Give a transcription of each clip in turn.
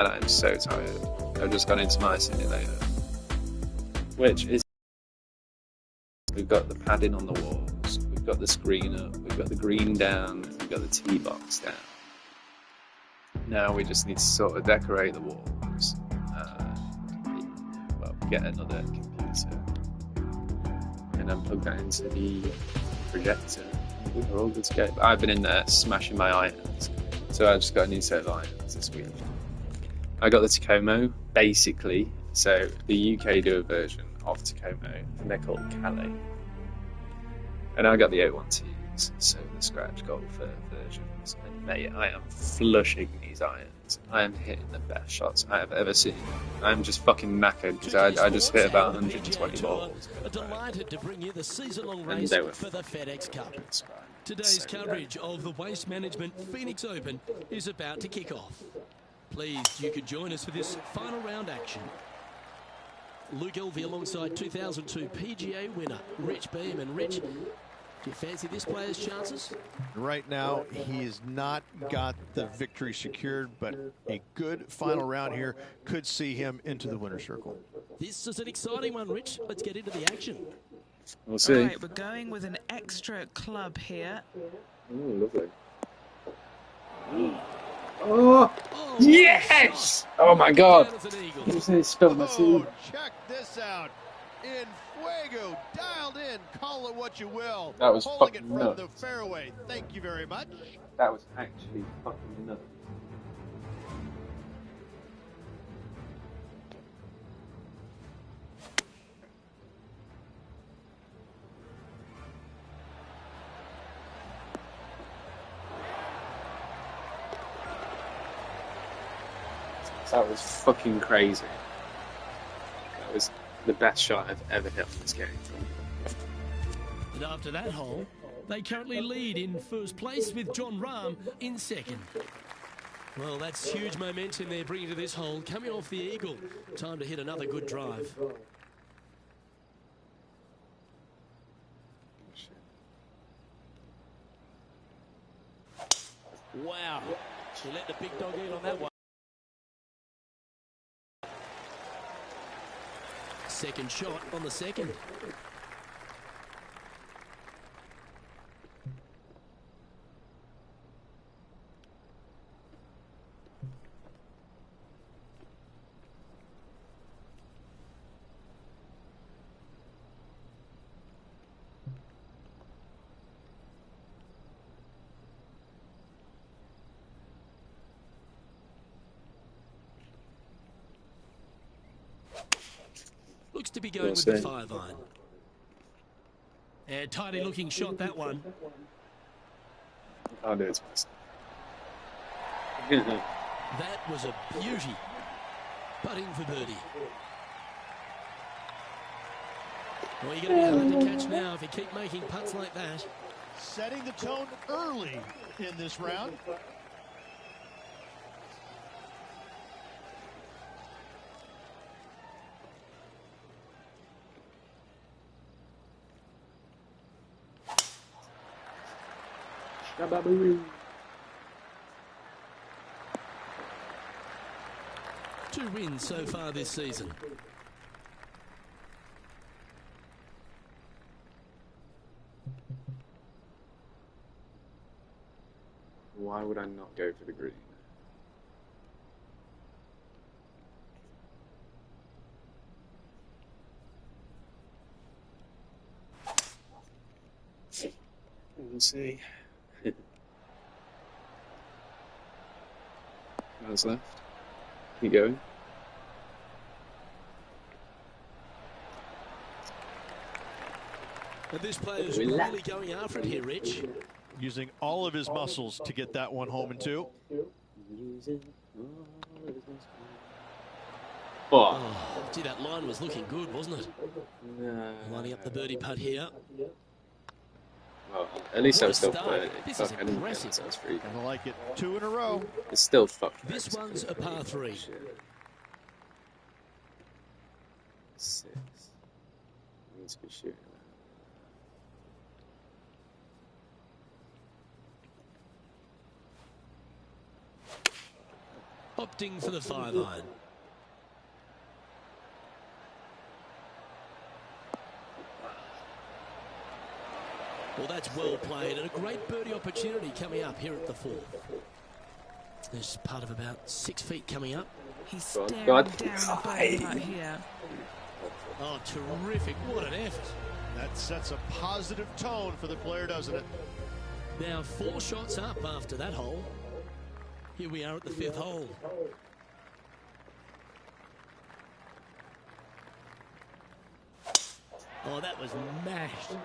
And I'm so tired. I've just gone into my simulator, which is, we've got the padding on the walls, we've got the screen up, we've got the green down, we've got the tee box down. Now we just need to sort of decorate the walls, well, get another computer and then plug that into the projector. We're all good to go. But I've been in there smashing my irons, so I just got a new set of irons this week. I got the Takomo, basically. So the UK do a version of Takomo, and they're called Calais. And I got the 012s, so the scratch golf versions. And mate, I am flushing these irons. I am hitting the best shots I have ever seen. I'm just fucking knackered because I just hit about 120 balls. Delighted to bring you the season-long race for the FedEx Cup. Today's coverage of the Waste Management Phoenix Open is about to kick off. Pleased you could join us for this final round action. Luke Elvey alongside 2002 PGA winner Rich Beem. And Rich, do you fancy this player's chances? Right now, he has not got the victory secured, but a good final round here could see him into the winner's circle. This is an exciting one, Rich. Let's get into the action. We'll see. All right, we're going with an extra club here. Oh, lovely. Oh, yes! Oh my God! I just spilled my tea. Check this out. In fuego, dialed in, call it what you will. That was holding it fucking from nuts. the fairway. Thank you very much. That was actually fucking nuts. That was fucking crazy. That was the best shot I've ever hit on this game. And after that hole, they currently lead in first place with Jon Rahm in second. Well, that's huge momentum they're bringing to this hole. Coming off the eagle, time to hit another good drive. Wow, she let the big dog in on that one. Second shot on the second. Looks to be going with the 5-iron. And tidy looking shot, that one. I'll do it. That was a beauty. Putting for birdie. Well, you're going to be hard to catch now if you keep making putts like that. Setting the tone early in this round. Two wins so far this season. Why would I not go for the green? We'll see. Miles left. Keep going. And this player's really going after it here, Rich. Using all of his muscles to get that one home in two. Oh, gee, that line was looking good, wasn't it? No. Lining up the birdie putt here. Well, at least I was still Start. playing. This Fuck, is I didn't get impressive. this. I was free. I like it. Two in a row. It's still fucked. This one's a par 3. Shit. 6. I need to be shooting. opting for the 5-iron. Well, that's well played, and a great birdie opportunity coming up here at the 4th. There's part of about 6 feet coming up. He's staring down a birdie putt here. Oh, terrific. What an effort. That sets a positive tone for the player, doesn't it? Now 4 shots up after that hole. Here we are at the 5th hole. Oh, that was mashed.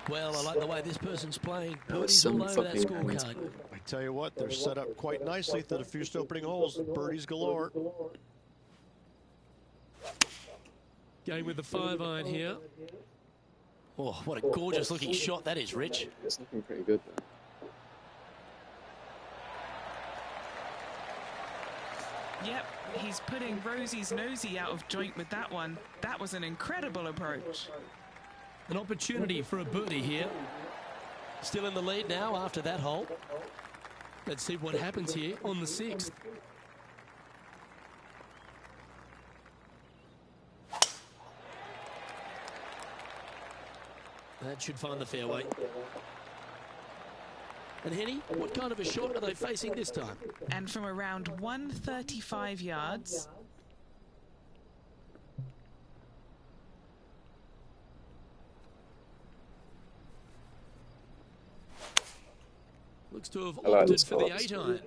Well, I like the way this person's playing. Birdies all over that scorecard. I tell you what, they're set up quite nicely for the first opening holes. Birdies galore. Going with the 5-iron here. Oh, what a gorgeous looking shot that is, Rich. It's looking pretty good though. Yep, he's putting Rosie's nosy out of joint with that one. That was an incredible approach. An opportunity for a birdie here. Still in the lead now after that hole. Let's see what happens here on the 6th. That should find the fairway. And Henny, what kind of a shot are they facing this time? And from around 135 yards. Looks to have opted for the 8-iron.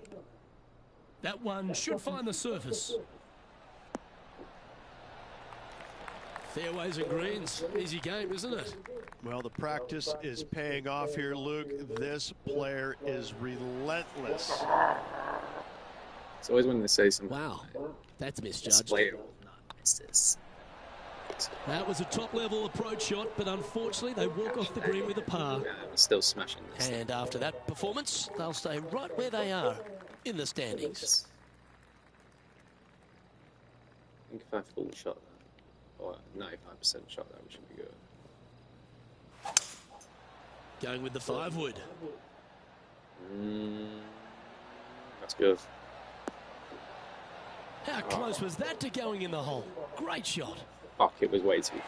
That one should find the surface. Fairways and greens. Easy game, isn't it? Well, the practice is paying off here, Luke. This player is relentless. It's always when they say something. Wow, that's misjudged. That was a top-level approach shot, but unfortunately they walk off the green with a par. Yeah, I'm still smashing this. And after that performance, they'll stay right where they are in the standings. I think if I full shot that, or 95% shot that, we should be good. Going with the 5-wood. That's good. How close was that to going in the hole? Great shot. Fuck, it was way too.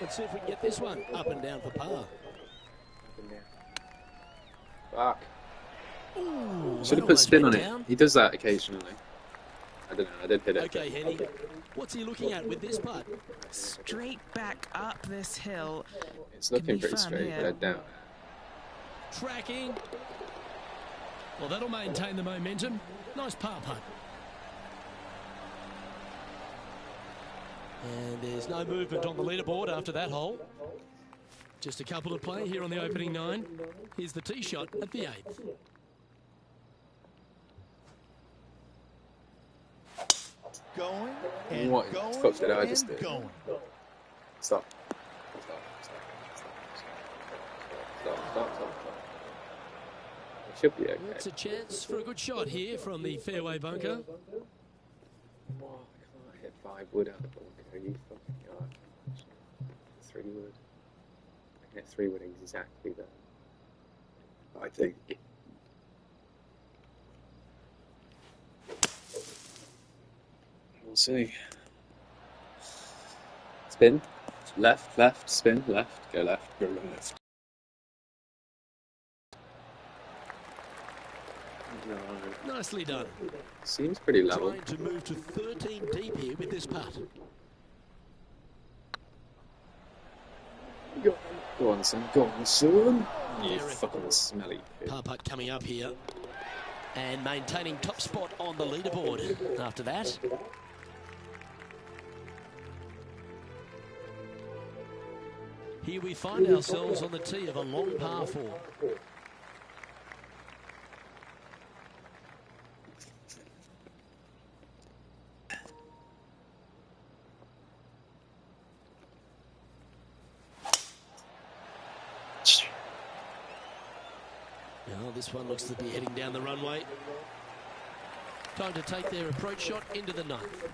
Let's see if we can get this one up and down for par. Fuck. Ooh, should have put spin on it. He does that occasionally. I don't know, I did hit it. Okay, Henny. What's he looking at with this putt? Straight back up this hill. It's looking pretty straight, but I doubt it. Tracking. Well, that'll maintain the momentum. Nice par putt. And there's no movement on the leaderboard after that hole. Just a couple to play here on the opening 9. Here's the tee shot at the 8th. Going and what going the fuck did I and just do? Going. Stop. Stop. It should be okay. It's a chance for a good shot here from the fairway bunker. Oh, I can't hit 5-wood out the bunker. You fucking god. 3-wood. I can hit 3-wood exactly there. I think. We'll see. Spin. Left, spin, left, go left, go left. No. Nicely done. Seems pretty level. Trying to move to 13 deep here with this putt. Go on, son. You fucking smelly pig. Par putt coming up here. And maintaining top spot on the leaderboard after that. Here we find ourselves on the tee of a long par 4. Now this one looks to be heading down the runway. Time to take their approach shot into the ninth.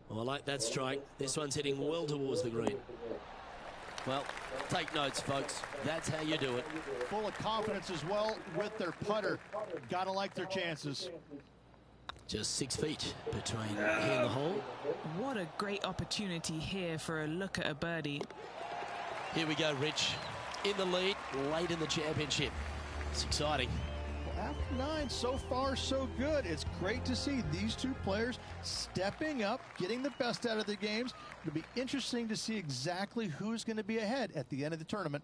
Oh, I like that strike. This one's heading well towards the green. Well, take notes, folks. That's how you do it. Full of confidence as well with their putter. Gotta like their chances. Just 6 feet between here and the hole. What a great opportunity here for a look at a birdie. Here we go, Rich. In the lead, late in the championship. It's exciting. After 9, so far so good. It's great to see these two players stepping up, getting the best out of their games. It'll be interesting to see exactly who's going to be ahead at the end of the tournament.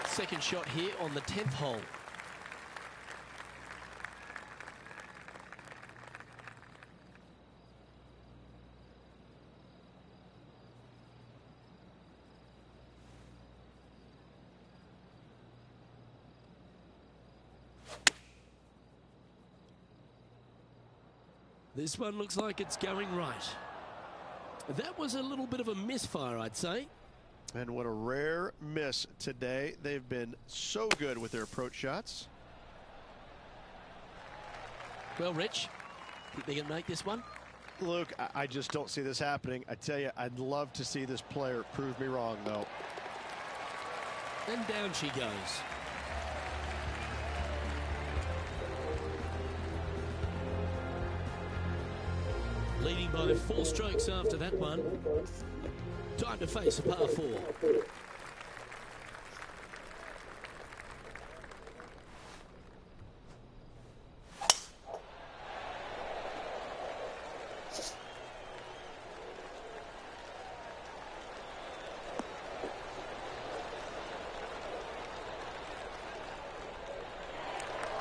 Second shot here on the 10th hole. This one looks like it's going right. That was a little bit of a misfire, I'd say. And what a rare miss today. They've been so good with their approach shots. Well, Rich, think they can make this one? Luke, I just don't see this happening. I tell you, I'd love to see this player prove me wrong, though. And down she goes. Leading by 4 strokes after that one. Time to face a par 4.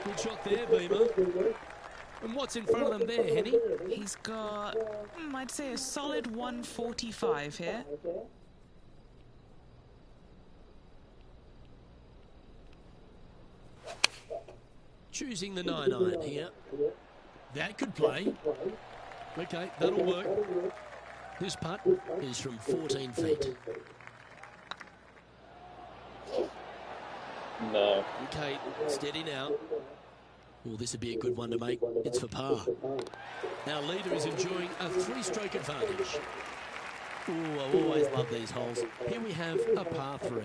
Good shot there, Beamer. And what's in front of them there, Henny? He's got, I'd say, a solid 145 here. Choosing the 9-iron here. That could play. Okay, that'll work. This putt is from 14 feet. No. Okay, steady now. Well, this would be a good one to make. It's for par. Now, leader is enjoying a 3-stroke advantage. Ooh, I always love these holes. Here we have a par 3.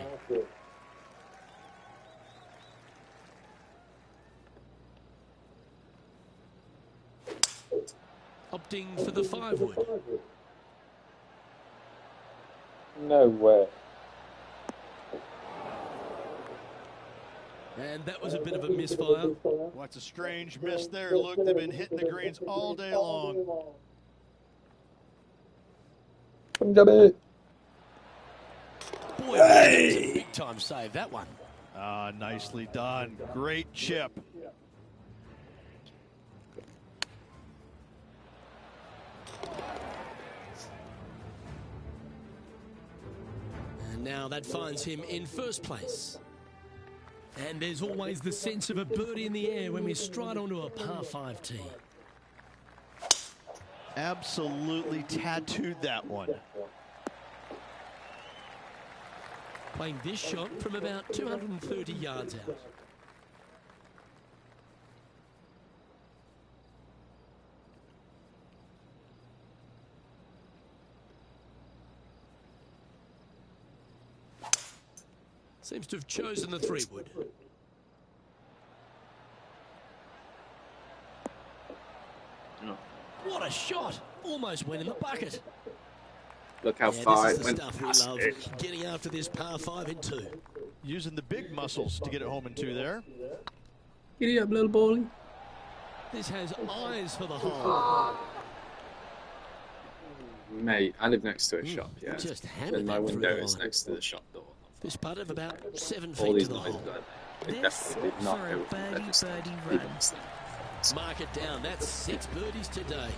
Opting for the 5-wood. No way. And that was a bit of a misfire. What's a strange miss there, Luke. They've been hitting the greens all day long. Boy, that was a big-time save, that one. Nicely done. Great chip. And now that finds him in first place. And there's always the sense of a birdie in the air when we stride onto a par 5 tee. Absolutely tattooed that one. Playing this shot from about 230 yards out. Seems to have chosen the 3-wood. No. What a shot! Almost went in the bucket. Look how far this it is went. the stuff we love. Getting after this par 5 in 2. Using the big muscles to get it home in 2 there. Giddy up, little boy. This has eyes for the hole. Mate, I live next to a shop, yeah. Just hammered And my that through window the is line. next to the shop door. This putt of about 7 All feet these to the noises, hole. they This definitely did not for a go with me. They're birdie, just birdie people run. mistake. Mark it down. That's 6 birdies today.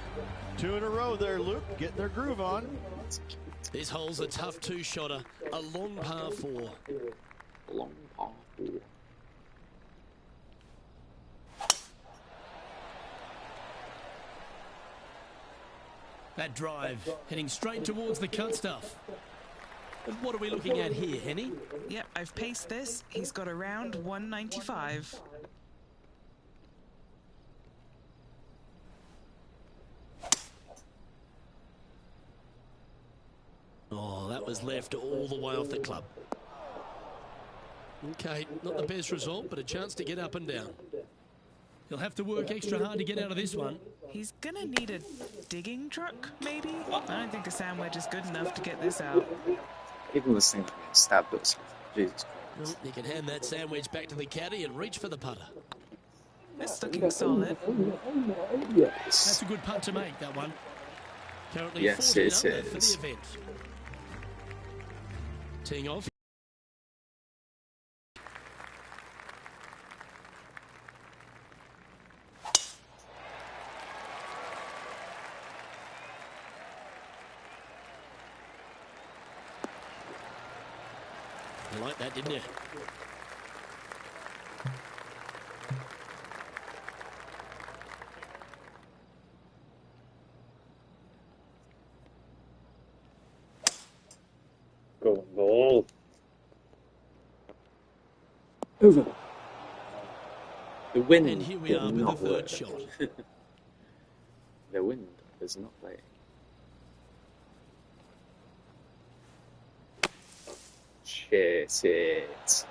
2 in a row there, Luke. Getting their groove on. This hole's a tough 2-shotter. A long par 4. Long par 4. That drive heading straight towards the cut stuff. And what are we looking at here, Henny? Yep, I've paced this. He's got around 195. Oh, that was left all the way off the club. Okay, not the best result, but a chance to get up and down. He'll have to work extra hard to get out of this one. He's gonna need a digging truck, maybe? I don't think a sand wedge is good enough to get this out. Even this thing being stabbed us. Jesus Christ. You can hand that sandwich back to the caddy and reach for the putter. It's looking solid. That's a good putt to make, that one. Currently Yes, 14 it under for is. the event. Teeing off. You liked that, didn't you? Go on, ball. Over. The wind. And here we did are with the not third work. shot. The wind is not playing. Shit it.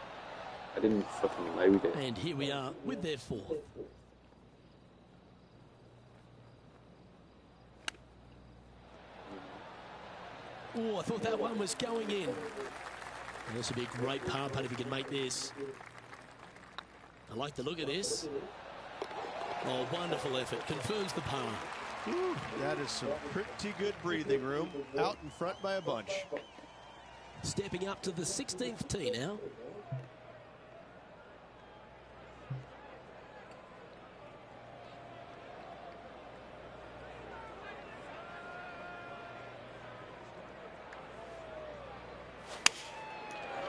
I didn't fucking load it. And here we are with their fourth. Oh, I thought that one was going in. This would be a great par putt if you can make this. I like the look of this. Oh, wonderful effort. Confirms the par. Ooh, that is some pretty good breathing room. Out in front by a bunch. Stepping up to the 16th tee now.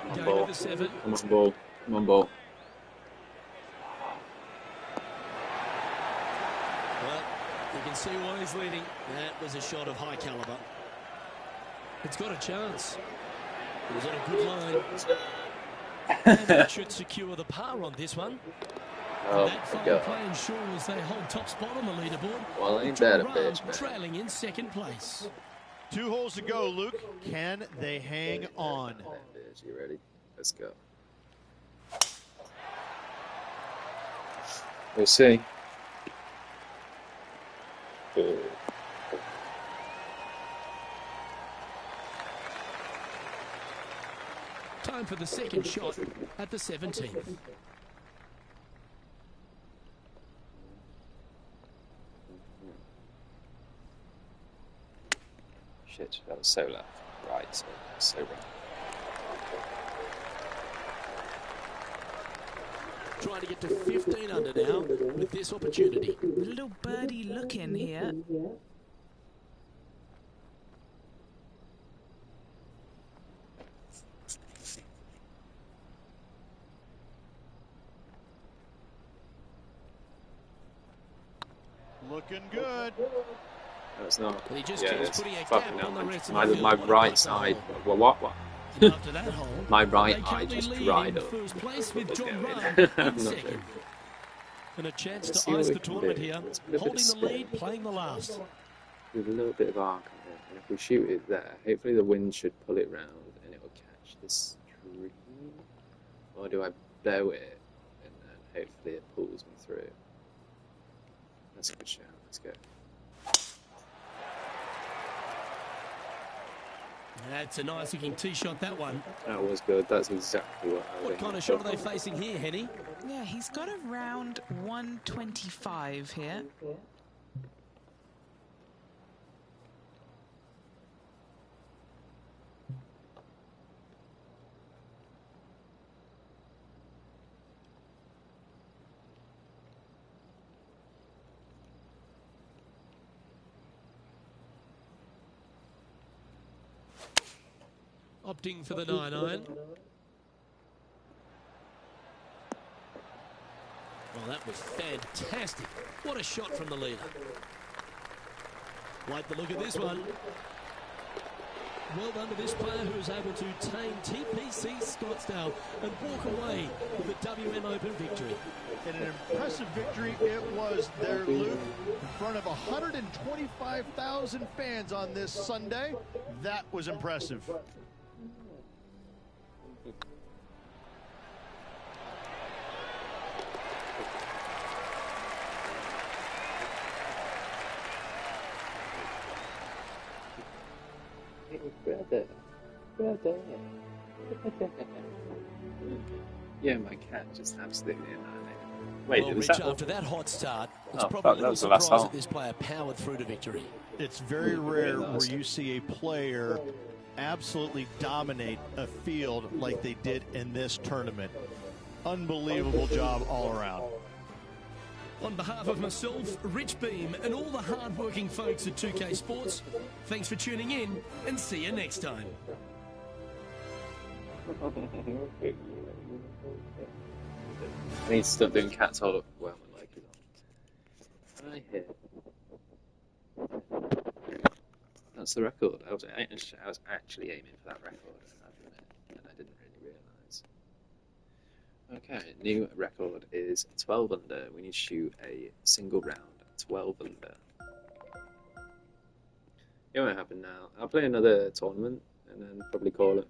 Come on, Going ball. to the 7. Come on, ball. Come on, ball. Well, you can see why he's leading. That was a shot of high caliber. It's got a chance. It was on a good line. And that should secure the par on this one. Oh, That my fine God. play ensures they hold top spot on the leaderboard. Well, ain't John that a Rahm bitch, man? trailing in second place. 2 holes to go, Luke. Can they hang on? You ready? Let's go. We'll see. Time for the second shot at the 17th. Shit, that was so left. Right, so right. Trying to get to 15 under now with this opportunity. A little birdie look in here. Looking good. No, it's not. And he just Yeah, keeps it's putting a fucking gap on the hell. rest of My the field. my What a right putt side. that Well, what? And after that hole, My right they eye currently just lead dried in up. first place with John Yeah, Rahm I'm in not second. joking. And a chance Let's to see what ice we the can tournament do. here, Let's put a bit of holding the spin. lead, playing the last. With a little bit of arc on it, and if we shoot it there, hopefully the wind should pull it round and it will catch this tree. Or do I bow it and then hopefully it pulls me through? That's a good shot. Let's go. That's a nice looking tee shot, that one. That was good. That's exactly what I was What kind of shot are they facing here, Henny? Yeah, he's got around 125 here. Opting for the 9-iron. Well, that was fantastic. What a shot from the leader. Like the look of this one. Well done to this player who was able to tame TPC Scottsdale and walk away with a WM Open victory. And an impressive victory it was there, Luke, in front of 125,000 fans on this Sunday. That was impressive. Brother. Yeah, my cat just absolutely annihilated. Wait, well, was Rich, that after that hot start, it's oh, probably fuck, a that little was the last surprise hole. that this player powered through to victory. It's very rare where you see a player absolutely dominate a field like they did in this tournament. Unbelievable job all around. On behalf of myself, Rich Beem, and all the hard-working folks at 2K Sports, thanks for tuning in, and see you next time. I need to stop doing cats all well, like it. I hit. That's the record. I was actually aiming for that record, and I didn't really realise. Okay, new record is 12 under. We need to shoot a single round, 12 under. It won't happen now. I'll play another tournament and then probably call it.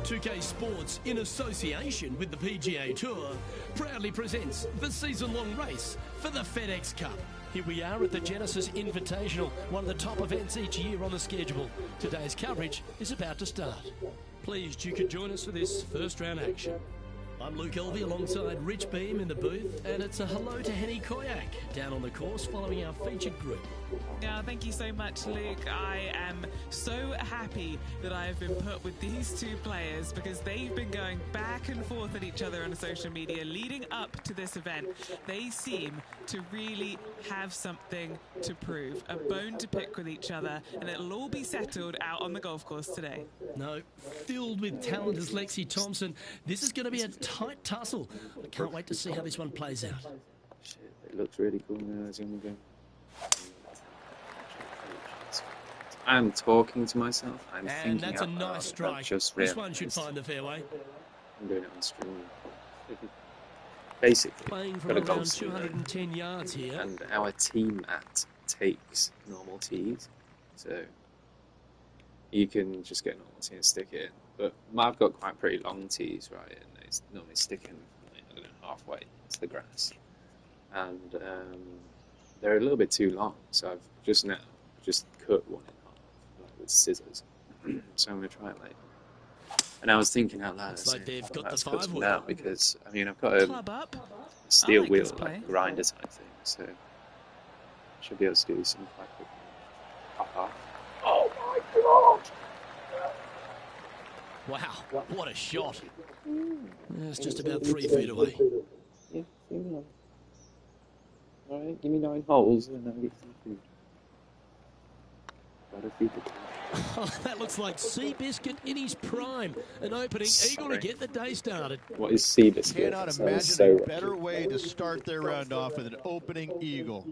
.2K Sports, in association with the PGA Tour, proudly presents the season-long race for the FedEx Cup. Here we are at the Genesis Invitational, one of the top events each year on the schedule. Today's coverage is about to start. Pleased you could join us for this first-round action. I'm Luke Elvey alongside Rich Beem in the booth, and it's a hello to Henny Koyak down on the course following our featured group. Yeah, thank you so much, Luke. I am so happy that I have been put with these two players because they've been going back and forth at each other on social media leading up to this event. They seem to really have something to prove, a bone to pick with each other, and it'll all be settled out on the golf course today. No, filled with talent as Lexi Thompson. This is going to be a tight tussle. I can't wait to see how this one plays out. Shit, it looks really cool now as I'm going. I'm talking to myself. I'm thinking. And that's a nice strike. This one should find the fairway. I'm doing it on stream. Basically, playing from around 210 yards here. And our team mat takes normal tees, so you can just get normal tee and stick it in. But I've got quite pretty long tees, right, and they normally stick in, I don't know, halfway to the grass, and they're a little bit too long. So I've just cut one in half, like with scissors. So I'm gonna try it later. And I was thinking out loud, it's like they've got the 5 wheel now because I mean I've got a steel wheel, like grinder type thing, so I should be able to do some quite quickly. Oh my god! Wow, what a shot! It's just about 3 feet away. Yeah, alright, give me 9 holes and I'll get some food. Gotta feed the Oh, that looks like Seabiscuit in his prime. An opening eagle to get the day started. What is Seabiscuit? Cannot imagine a better way to start their round off with an opening eagle.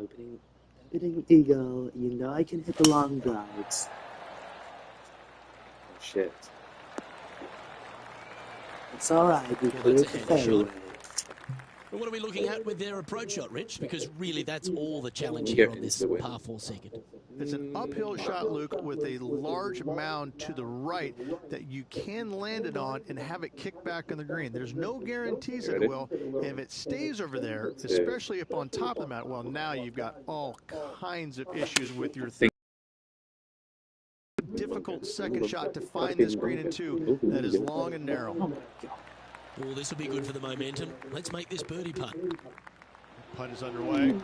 Opening Spitting Eagle, you know I can hit the long drives. Oh, shit. It's alright, we Well, cleared that's the a header fairway. shot. Well, what are we looking at with their approach shot, Rich? Because really that's all the challenge You here get on this into it. par 4 second. It's an uphill shot, Luke, with a large mound to the right that you can land it on and have it kick back on the green. There's no guarantees that it will. And if it stays over there, especially up on top of the mound, well, now you've got all kinds of issues with your difficult second shot to find this green in two that is long and narrow. Oh my god. Well, this will be good for the momentum. Let's make this birdie putt. Putt is underway.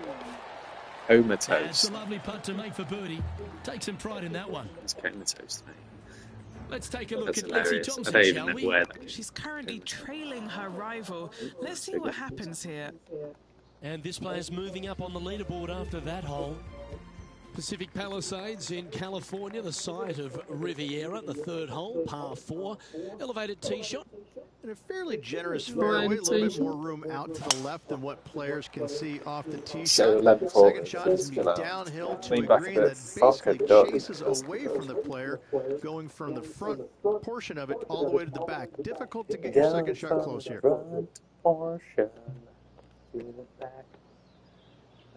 That's Comatose. a lovely putt to make for birdie. Take some pride in that one. It's comatose to me. Let's take a look That's at Lindsay hilarious. I Thompson, don't shall even know we? where that is. She's currently trailing her rival. Let's see what happens here. And this player's moving up on the leaderboard after that hole. Pacific Palisades in California, the site of Riviera, the third hole, par 4. Elevated tee shot. And a fairly generous fairway, a little bit more room out to the left than what players can see off the tee So shot. level four. Second shot is going to be downhill to a Lean back a green bit. that Fuck basically it, dog. chases away from the player, going from the front portion of it all the way to the back. Difficult to get your second shot close here. Front portion to the back.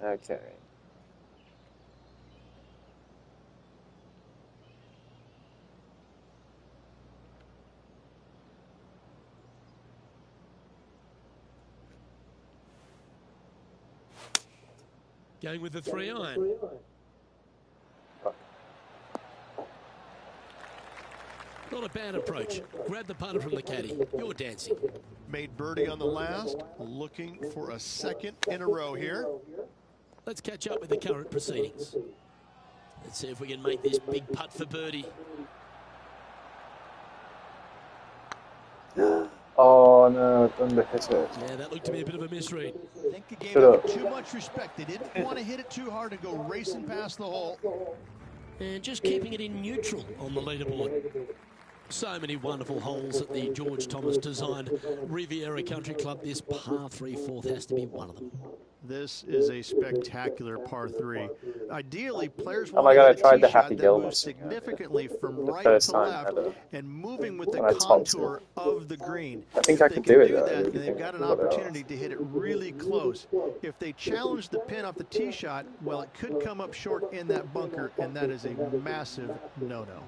Okay. Going with the 3-iron. Not a bad approach. Grab the putter from the caddy. You're dancing. Made birdie on the last, looking for a second in a row here. Let's catch up with the current proceedings. Let's see if we can make this big putt for birdie. Oh no, under hit it. Yeah, that looked to be a bit of a misread. I think he gave it too much respect. They didn't want to hit it too hard and go racing past the hole. And just keeping it in neutral on the leaderboard. So many wonderful holes at the George Thomas designed Riviera Country Club. This par 3 fourth has to be one of them. This is a spectacular par 3. Ideally, players Oh want my God, I to hit a tried tee the shot Happy that Gilmore. moves significantly from The right first to time left ever. and moving with the When I topped contour of the green. I think If I they could can do it, do though, that, if you then they've think got an what else. opportunity to hit it really close. If they challenge the pin off the tee shot, well, it could come up short in that bunker, and that is a massive no-no.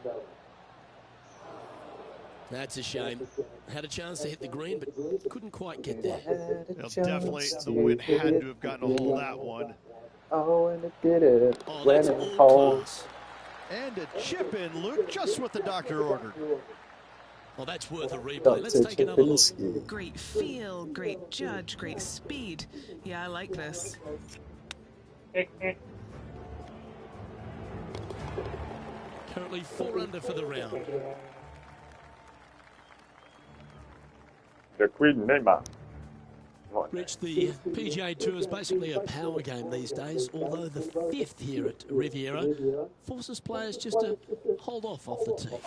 That's a shame. Had a chance to hit the green, but couldn't quite get there. Well, definitely the wind had to have gotten a hold of that one. Oh, and it did it. Oh, When that's it all holds. class. And a chip in, Luke, just what the doctor ordered. Well, that's worth a replay. Let's take another look. Great feel, great judge, great speed. Yeah, I like this. Currently 4 under for the round. The Queen Neymar. Rich, the PGA Tour is basically a power game these days, although the 5th here at Riviera forces players just to hold off the tee.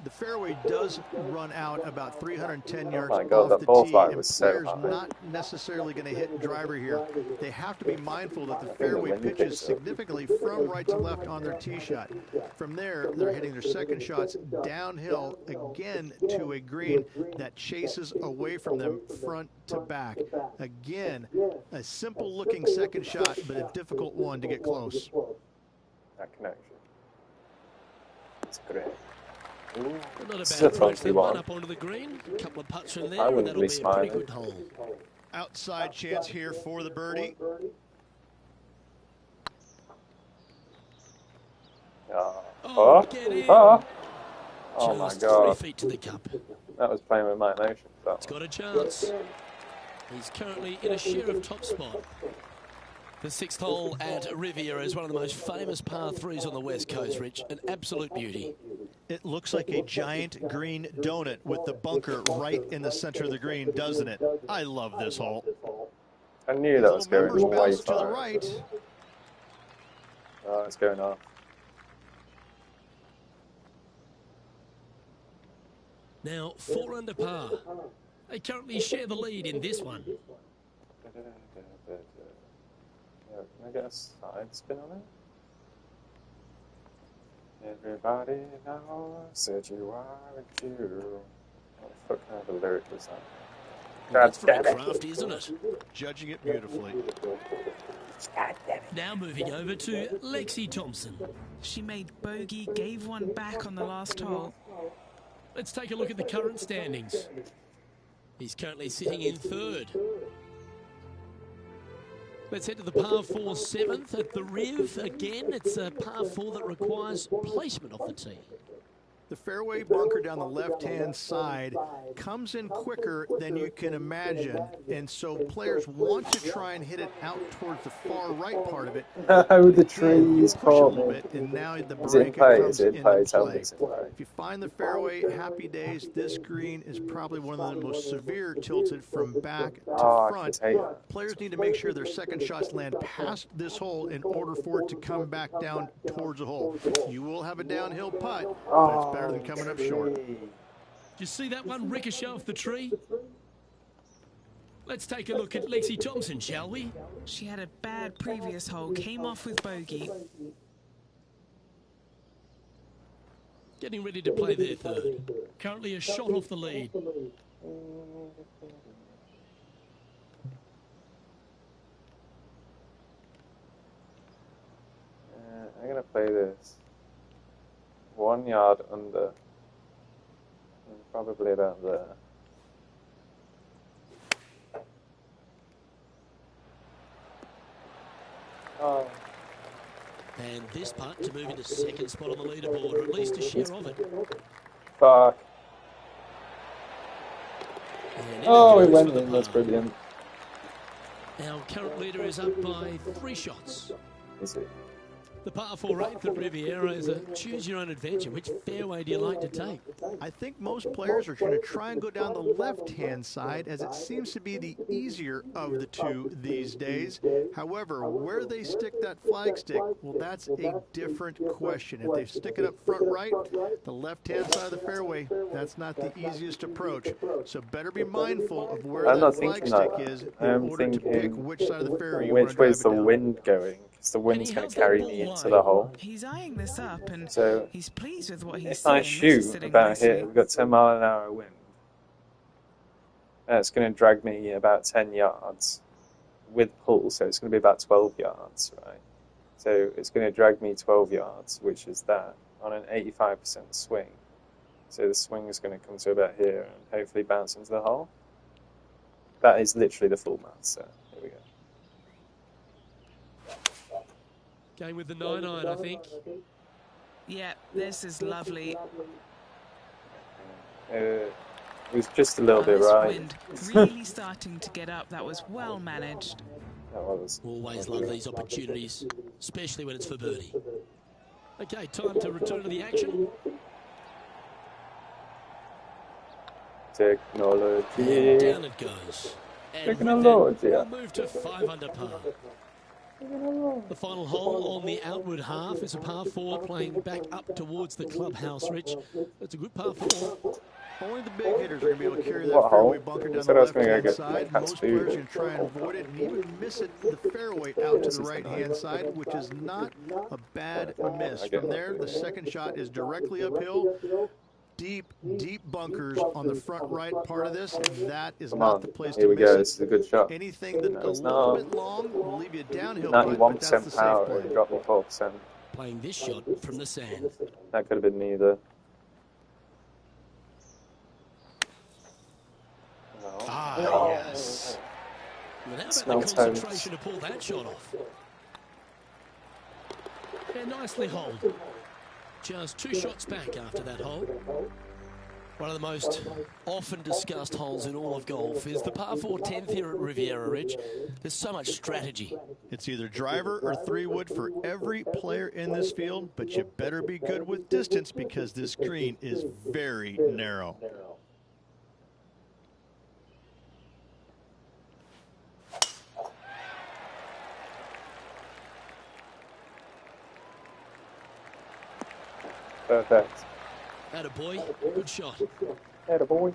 The fairway does run out about 310 yards my God, off that the ball tee, flight and was so players high. not necessarily going to hit driver here. They have to be mindful that the fairway pitches significantly from right to left on their tee shot. From there, they're hitting their second shots downhill again to a green that chases away from them front to back. Again, a simple-looking second shot, but a difficult one to get close. That connection. It's great. Ooh, Not a this is bad a approach. They funky run one. up onto the green. A couple of putts from I there, and wouldn't that'll be be a pretty smiling. good hole. Outside chance here for the birdie. Oh, get in. Oh my Just God. 3 feet to the cup. That was playing with my emotions. It's got a chance. He's currently in a share of top spot. The 6th hole at Riviera is one of the most famous par 3s on the West Coast, Rich. An absolute beauty. It looks like a giant green donut with the bunker right in the center of the green, doesn't it? I love this hole. I knew that was Little going members way bounce to the far. right. Oh, it's going off. Now, 4 under par. They currently share the lead in this one. can I get a side spin on it? Everybody knows that you are a Jew. What the fuck kind of a lyric was that? That's very crafty, isn't it? Judging it beautifully. Now moving over to Lexi Thompson. She made bogey, gave one back on the last hole. Let's take a look at the current standings. He's currently sitting in third. Let's head to the par 4 7th at the Riv. Again, it's a par 4 that requires placement of the tee. The fairway bunker down the left-hand side comes in quicker than you can imagine, and so players want to try and hit it out towards the far right part of it. Oh, the trees push a little bit, and now the break comes into play. If you find the fairway, happy days. This green is probably one of the most severe tilted from back to front. Players need to make sure their second shots land past this hole in order for it to come back down towards the hole. You will have a downhill putt, but it's better than coming up short. Did you see that one ricochet off the tree? Let's take a look at Lexi Thompson, shall we? She had a bad previous hole, came off with bogey. Getting ready to play their third. Currently a shot off the lead. I'm going to play this 1 yard under, and probably about there. Oh. And this putt to move into second spot on the leaderboard, or at least a share of it. Fuck. And oh, it went in. That's brilliant. Our current leader is up by 3 shots. Is it? The par 4 8th at Riviera is a choose-your-own-adventure. Which fairway do you like to take? I think most players are going to try and go down the left-hand side, as it seems to be the easier of the two these days. However, where they stick that flagstick, well, that's a different question. If they stick it up front right, the left-hand side of the fairway, that's not the easiest approach. So better be mindful of where that flagstick is in order to pick which side of the fairway you want to drive it down. Which way's the wind going? Because the wind's going to carry me into the hole. He's eyeing this up, and so he's pleased with what he's seeing. If I shoot about here, we've got 10 mile an hour wind. It's going to drag me about 10 yards with pull, so it's going to be about 12 yards, right? So it's going to drag me 12 yards, which is that, on an 85% swing. So the swing is going to come to about here and hopefully bounce into the hole. That is literally the full math, so here we go. Going with the 9-iron, I think. Yeah, this is lovely. It was just a little bit right. Wind really starting to get up. That was well managed. That was. Always love these opportunities, especially when it's for birdie. Okay, time to return to the action. Technology. And down it goes. And Technology. We'll move to 5 under par. The final hole on the outward half is a par 4 playing back up towards the clubhouse, Rich. It's a good par 4. Only the big hitters are going to be able to carry that fairway bunker down the left-hand side. Most players are going to try and avoid it and even miss it the fairway out to the right-hand side, which is not a bad miss. From there, the second shot is directly uphill. Deep, deep bunkers on the front right part of this. That is not the place to miss it. Here we go. This is a good shot. Anything that's a little bit long will leave you downhill. 91% power and drop me 4%. Playing this shot from the sand. That could have been neither. No. Ah, yes. Well, how about the concentration to pull that shot off? Yeah, nicely holed. Just 2 shots back after that hole. One of the most often discussed holes in all of golf is the par 4 10th here at Riviera Ridge. There's so much strategy. It's either driver or 3-wood for every player in this field, but you better be good with distance because this green is very narrow. Perfect. Attaboy, good shot. Attaboy.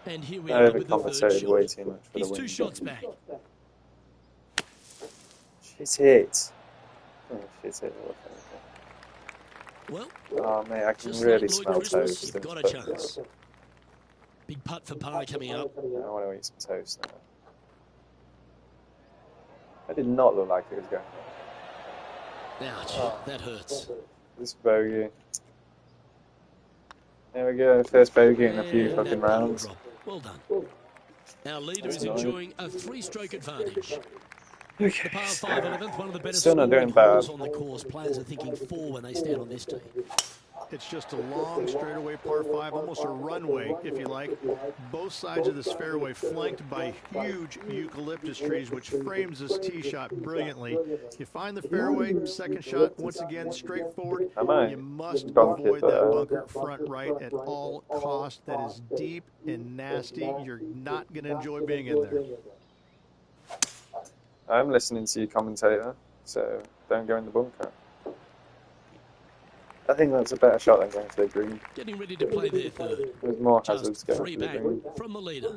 And here we I are with the third overcompensated way shot. too much for He's the win. 2 shots back. Shit hit. Oh, shit hit. Well, Oh, mate, I can just really like Lloyd smell Christmas, toast. you've got a chance. Big putt for par coming up. I want to eat some toast now. That did not look like it was going well. Ouch, that hurts. This bogey. There we go, first bogey in a few And fucking that putt will rounds. drop. Well done. Our leader is enjoying a 3-stroke advantage. The Okay. par 5 11th, one of the better Still not scoring doing bad. holes on the course. Players are thinking 4 when they stand on this tee. It's just a long straightaway par 5, almost a runway, if you like. Both sides of this fairway flanked by huge eucalyptus trees, which frames this tee shot brilliantly. You find the fairway, second shot, once again, straightforward. You must avoid that bunker front right at all costs. That is deep and nasty. You're not going to enjoy being in there. I'm listening to you, commentator, so don't go in the bunker. I think that's a better shot than going to the green. Getting ready to play their third. There's more hazards Just going 3 to the back green. from the leader.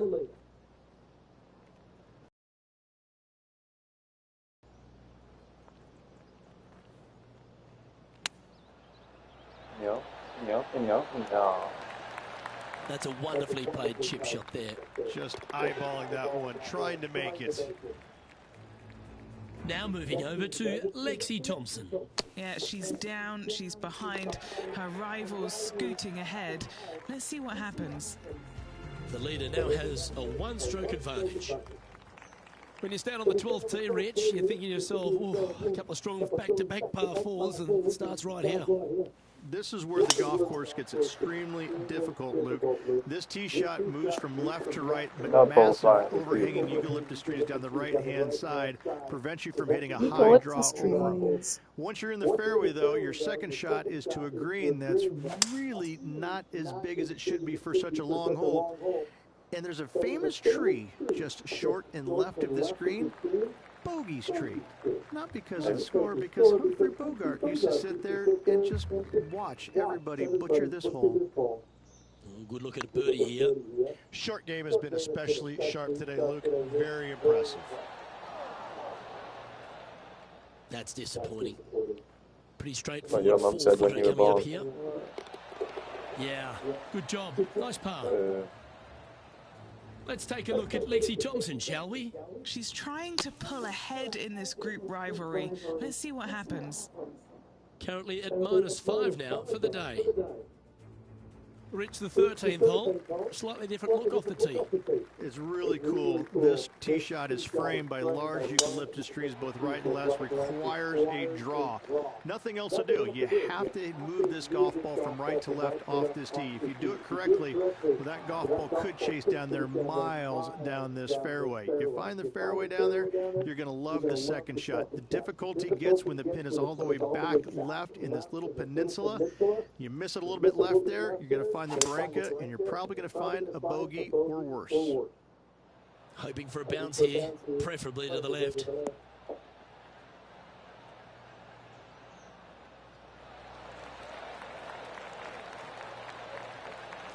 No. That's a wonderfully played chip shot there. Just eyeballing that one, trying to make it. Now moving over to Lexi Thompson. Yeah, she's down, she's behind, her rival's scooting ahead. Let's see what happens. The leader now has a 1-stroke advantage. When you stand on the 12th tee, Rich, you're thinking to yourself, oh, a couple of strong back-to-back par 4s, and it starts right here. This is where the golf course gets extremely difficult, Luke. This tee shot moves from left to right, but massive overhanging eucalyptus trees down the right-hand side prevents you from hitting a high draw over. Once you're in the fairway, though, your second shot is to a green that's really not as big as it should be for such a long hole. And there's a famous tree just short and left of this green, Bogey's tree. Not because of the score, because Humphrey Bogart used to sit there and just watch everybody butcher this hole. Good look at a birdie here. Short game has been especially sharp today, Luke. Very impressive. That's disappointing. Pretty Like straightforward. your mum said when you were coming up born. here. Yeah, good job. Nice par. Let's take a look at Lexi Thompson, shall we? She's trying to pull ahead in this group rivalry. Let's see what happens. Currently at -5 now for the day. Rich, the 13th hole, slightly different look off the tee. It's really cool. This tee shot is framed by large eucalyptus trees, both right and left, requires a draw. Nothing else to do. You have to move this golf ball from right to left off this tee. If you do it correctly, well, that golf ball could chase down there miles down this fairway. You find the fairway down there, you're going to love the second shot. The difficulty gets when the pin is all the way back left in this little peninsula. You miss it a little bit left there, you're going to find the Barranca, and you're probably going to find a bogey or worse. Hoping for a bounce here, preferably to the left.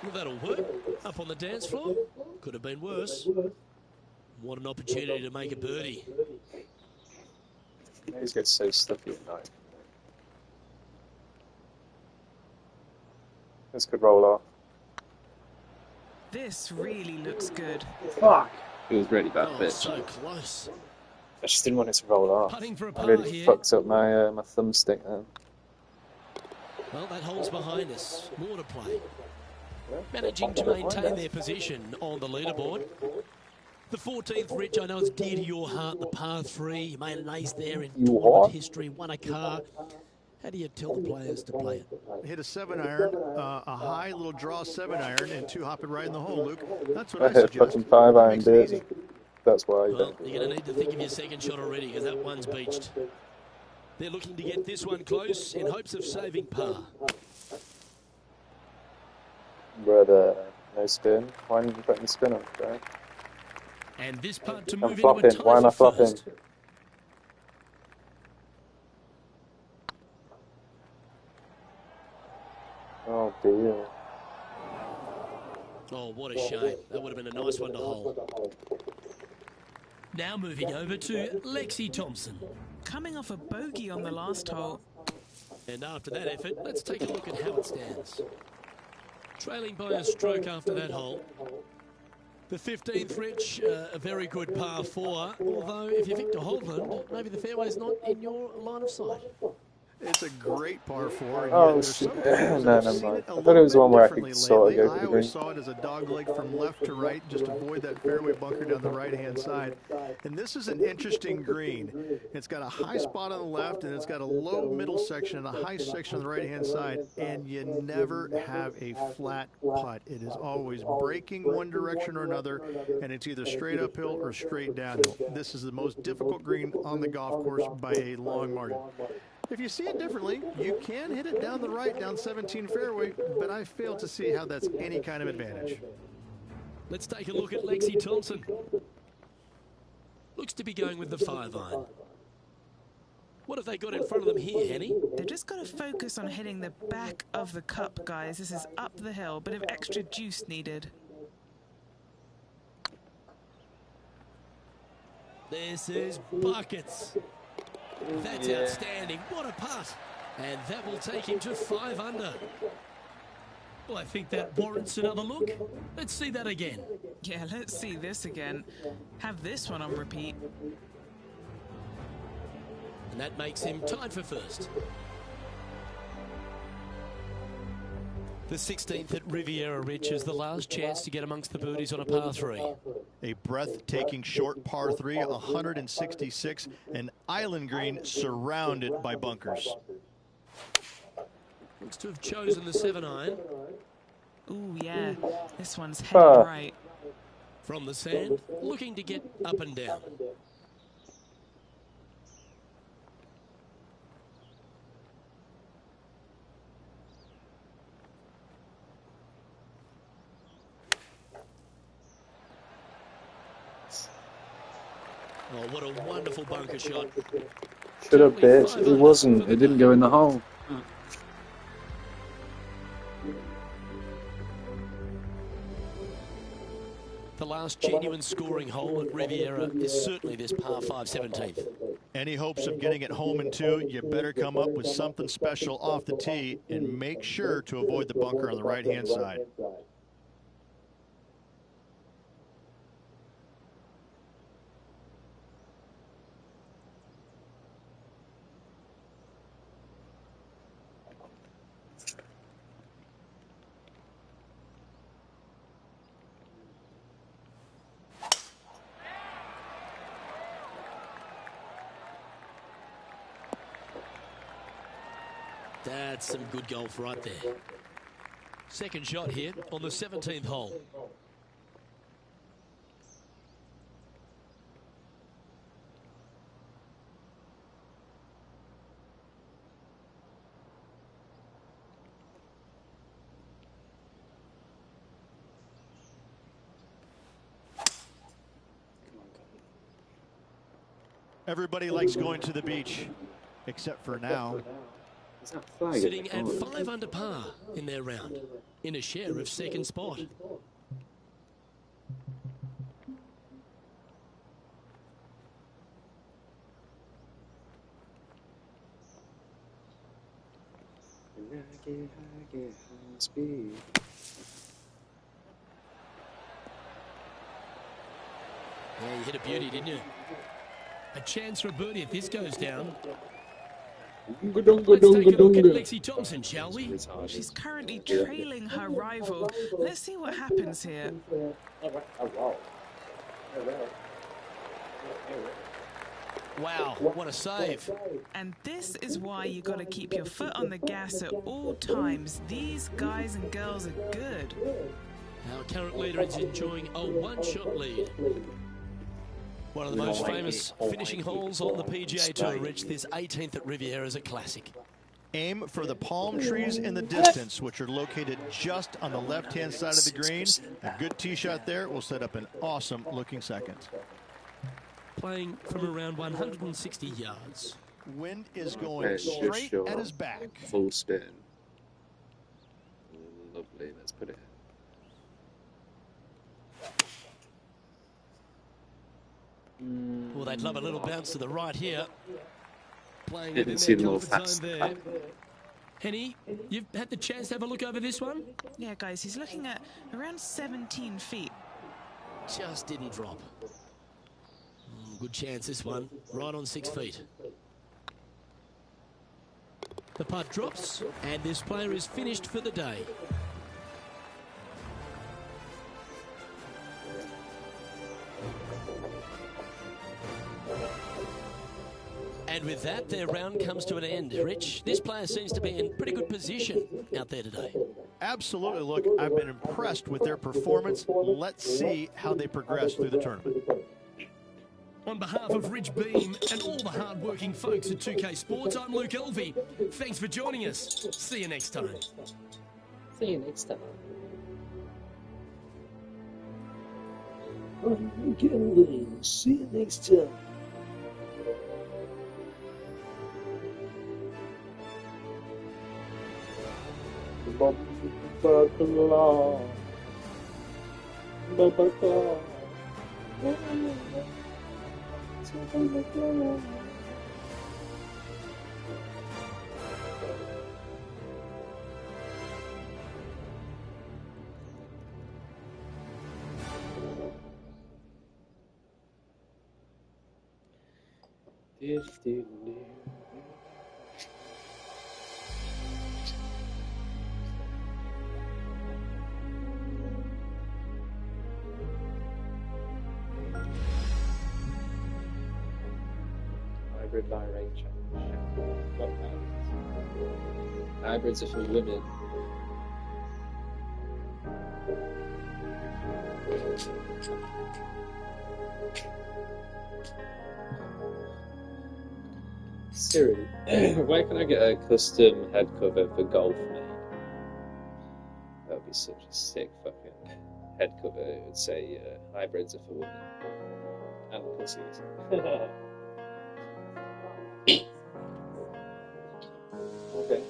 Well, that'll work. Up on the dance floor. Could have been worse. What an opportunity to make a birdie. These get so stuffy at night. This could roll off. This really looks good. Fuck! It was really bad Oh, pitch. so close. I just didn't want it to roll off. Putting for a I par really here. fucked up my my thumbstick then. Well, that hole's behind us. More to play. Managing to maintain their position on the leaderboard. The 14th, Rich, I know it's dear to your heart, the par 3. You made an ace there in tournament history, won a car. How do you tell the players to play it? Hit a 7-iron, a high little draw 7-iron, and 2 hop it right in the hole, Luke. That's what I I hit a suggest. fucking 5-iron, Makes it easy. dude. That's why. Well, you're going to need to think of your second shot already because that one's beached. They're looking to get this one close in hopes of saving par. Brother, no spin. Why didn't you put any spin on it, bro? And this putt to I'm move into flopping. a tie Why am I for flopping? first. Oh dear. Oh, what a shame. That would have been a nice one to hold. Now moving over to Lexi Thompson. Coming off a bogey on the last hole. And after that effort, let's take a look at how it stands. Trailing by a stroke after that hole. The 15th, Rich, a very good par 4. Although, if you're Victor Hovland, maybe the fairway's not in your line of sight. It's a great par 4. Oh, shit. No, never mind. I thought it was one where I could sort of go for the I green. always saw it as a dog leg from left to right, just avoid that fairway bunker down the right-hand side. And this is an interesting green. It's got a high spot on the left, and it's got a low middle section and a high section on the right-hand side, and you never have a flat putt. It is always breaking one direction or another, and it's either straight uphill or straight downhill. This is the most difficult green on the golf course by a long margin. If you see it differently, you can hit it down the right, down 17 fairway, but I fail to see how that's any kind of advantage. Let's take a look at Lexi Thompson. Looks to be going with the 5-iron. What have they got in front of them here, Henny? They've just got to focus on hitting the back of the cup, guys. This is up the hill, bit of extra juice needed. This is buckets. That's outstanding. What a putt. And that will take him to 5 under. Well, I think that warrants another look. Let's see that again. Yeah, let's see this again. Have this one on repeat. And that makes him tied for first. The 16th at Riviera, Rich, is the last chance to get amongst the birdies on a par 3. A breathtaking short par 3, 166, an island green surrounded by bunkers. Looks to have chosen the 7-iron. Ooh, yeah, this one's headed right. From the sand, looking to get up and down. Oh, what a wonderful bunker shot. Should have bet. It wasn't. It didn't go in the hole. The last genuine scoring hole at Riviera is certainly this par 5 17th. Any hopes of getting it home in 2, you better come up with something special off the tee and make sure to avoid the bunker on the right-hand side. That's some good golf right there. Second shot here on the 17th hole. Everybody likes going to the beach, except for now. Sitting at 5 under par in their round, in a share of second spot. Yeah, you hit a beauty, didn't you? A chance for a birdie if this goes down. Let's take a look at Lexi Thompson, shall we? She's currently trailing her rival. Let's see what happens here. Wow, what a save. And this is why you got to keep your foot on the gas at all times. These guys and girls are good. Our current leader is enjoying a one-shot lead. One of the most famous finishing holes on the PGA Tour, Rich. This 18th at Riviera is a classic. Aim for the palm trees in the distance, which are located just on the left-hand side of the green. A good tee shot there will set up an awesome-looking second. Playing from around 160 yards. Wind is going straight at his back. Full spin. Lovely. Let's put it in. Well, they'd love a little bounce to the right here. Playing Didn't see within them their all comfort fast. zone there. Henny, you've had the chance to have a look over this one? Yeah, guys, he's looking at around 17 feet. Just didn't drop. Good chance this one, right on 6 feet. The putt drops, and this player is finished for the day. And with that, their round comes to an end. Rich, this player seems to be in pretty good position out there today. Absolutely. Look, I've been impressed with their performance. Let's see how they progress through the tournament. On behalf of Rich Beem and all the hard-working folks at 2K Sports, I'm Luke Elvey. Thanks for joining us. See you next time. See you next time. See you next time. Hybrid Bahrain Championship. What hybrids? Hybrids are for women. Siri, where can I get a custom head cover for golf made? That would be such a sick fucking head cover. It would say hybrids are for women and pussies. Okay.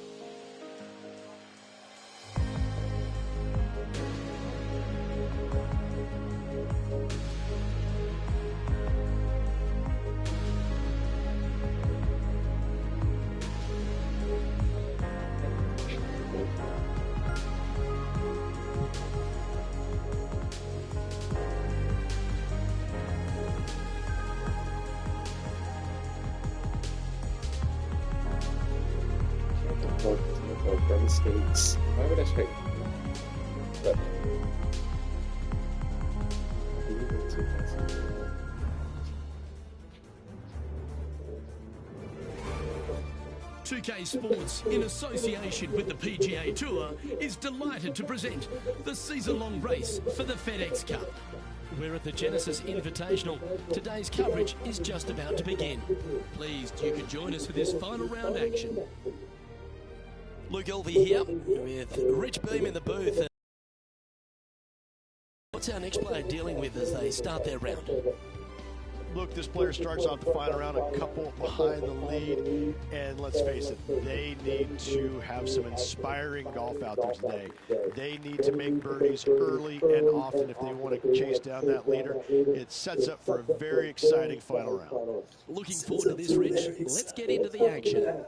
Mistakes. Why would I check? But 2K Sports, in association with the PGA Tour, is delighted to present the season-long race for the FedEx Cup. We're at the Genesis Invitational. Today's coverage is just about to begin. Pleased you could join us for this final round action. Luke Elvey here with Rich Beem in the booth. What's our next player dealing with as they start their round? Look, this player starts off the final round a couple behind the lead, and let's face it, they need to have some inspiring golf out there today. They need to make birdies early and often if they want to chase down that leader. It sets up for a very exciting final round. Looking forward to this, Rich. Let's get into the action.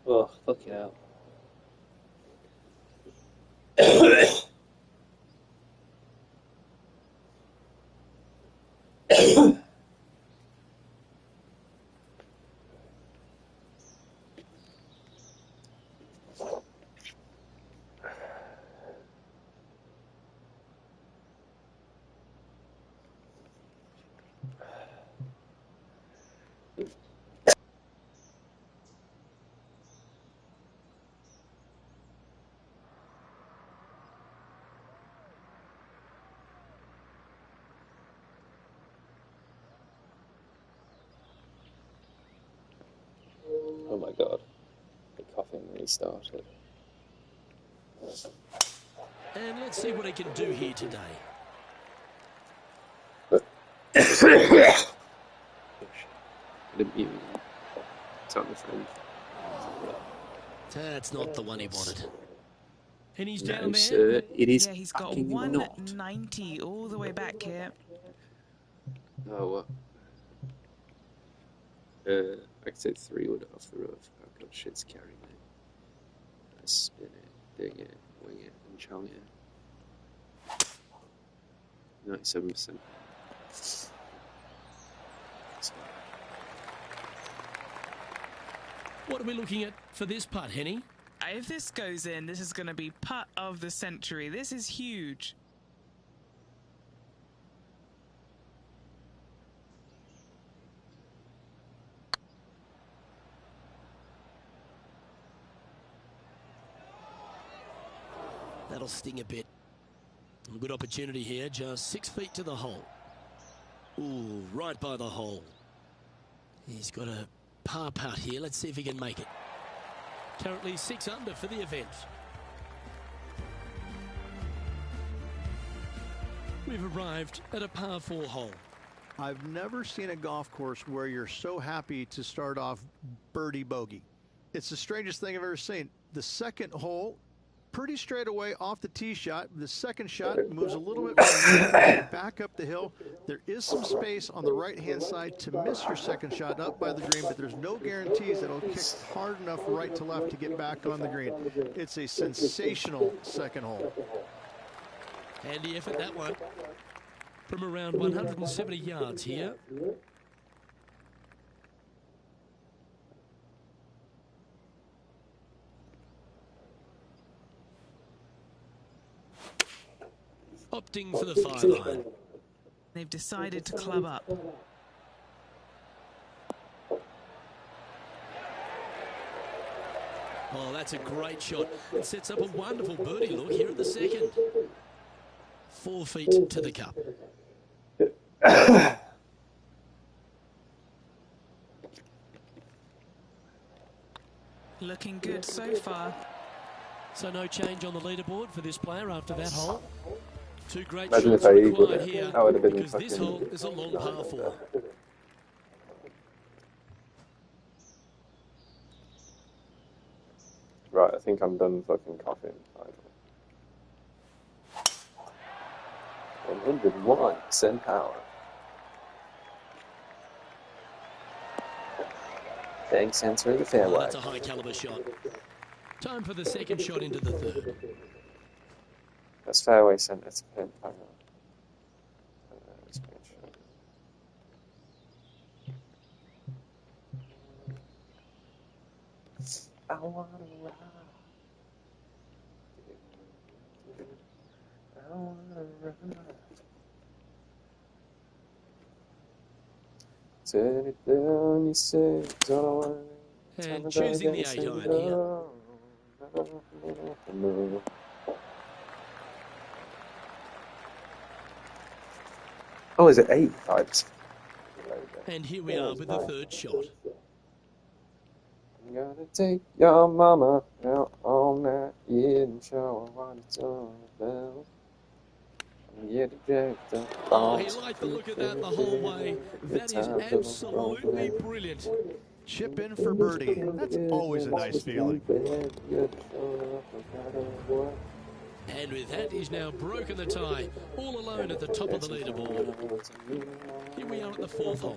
Oh, fucking hell. Oh my god. The coughing restarted. And let's see what he can do here today. Didn't even tell my friend. That's not the one he wanted. And he's No, down there. sir, it is. Yeah, he's got fucking not. 190 all the way back here. Oh, what? I could take 3 wood off the roof. Oh god, shit's carrying me. I spin it, dig it, wing it, and chong it. 97%. What are we looking at for this putt, Henny? If this goes in, this is going to be putt of the century. This is huge. That'll sting a bit. A good opportunity here, just 6 feet to the hole. Ooh, right by the hole. He's got a par putt here. Let's see if he can make it. Currently 6 under for the event. We've arrived at a par 4 hole. I've never seen a golf course where you're so happy to start off birdie bogey. It's the strangest thing I've ever seen. The second hole, pretty straight away off the tee shot. The second shot moves a little bit back up the hill. There is some space on the right-hand side to miss your second shot up by the green, but there's no guarantees that it'll kick hard enough right to left to get back on the green. It's a sensational second hole. Handy effort, that one. From around 170 yards here. Opting for the 5-iron. They've decided to club up. Oh, that's a great shot. It sets up a wonderful birdie look here at the second. 4 feet to the cup. Looking good so far. So no change on the leaderboard for this player after that hole. 2 great Imagine shots if I equaled required it. here I would have been because this fucking hole is a long par 4. Right, I think I'm done fucking coughing. 101% power. Thanks, answer the Oh, fairway. that's a high caliber shot. Time for the second shot into the third. That's fairway centre to pin. Hang on. Screenshot. I wanna ride. I wanna ride. Turn it down, you say, don't worry. And choosing the 8 iron here. No. Oh, is it 8 types? And here we are with the third shot. I'm gonna take your mama out all night, yeah, and show her what it's all about. Yeah, Oh, he liked the look of that the whole way. That is absolutely brilliant. Chip in for birdie. That's always a nice feeling. And with that, he's now broken the tie, all alone at the top of the leaderboard. Here we are at the fourth hole.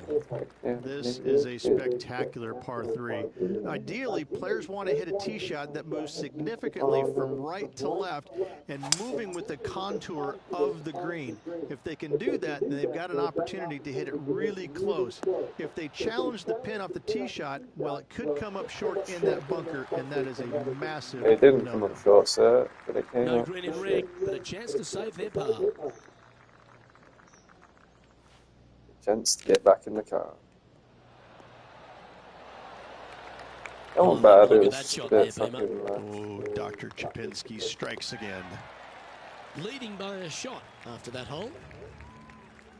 This is a spectacular par 3. Ideally, players want to hit a tee shot that moves significantly from right to left and moving with the contour of the green. If they can do that, then they've got an opportunity to hit it really close. If they challenge the pin off the tee shot, well, it could come up short in that bunker, and that is a massive It didn't come up short, sir, but it came No up. green in red, but a chance to save their par. Chance to get back in the car. That wasn't Oh, bad. look It at was that shot a there, bit Boomer. fucking Oh, Dr. Chapinski strikes again. Leading by a shot after that hole.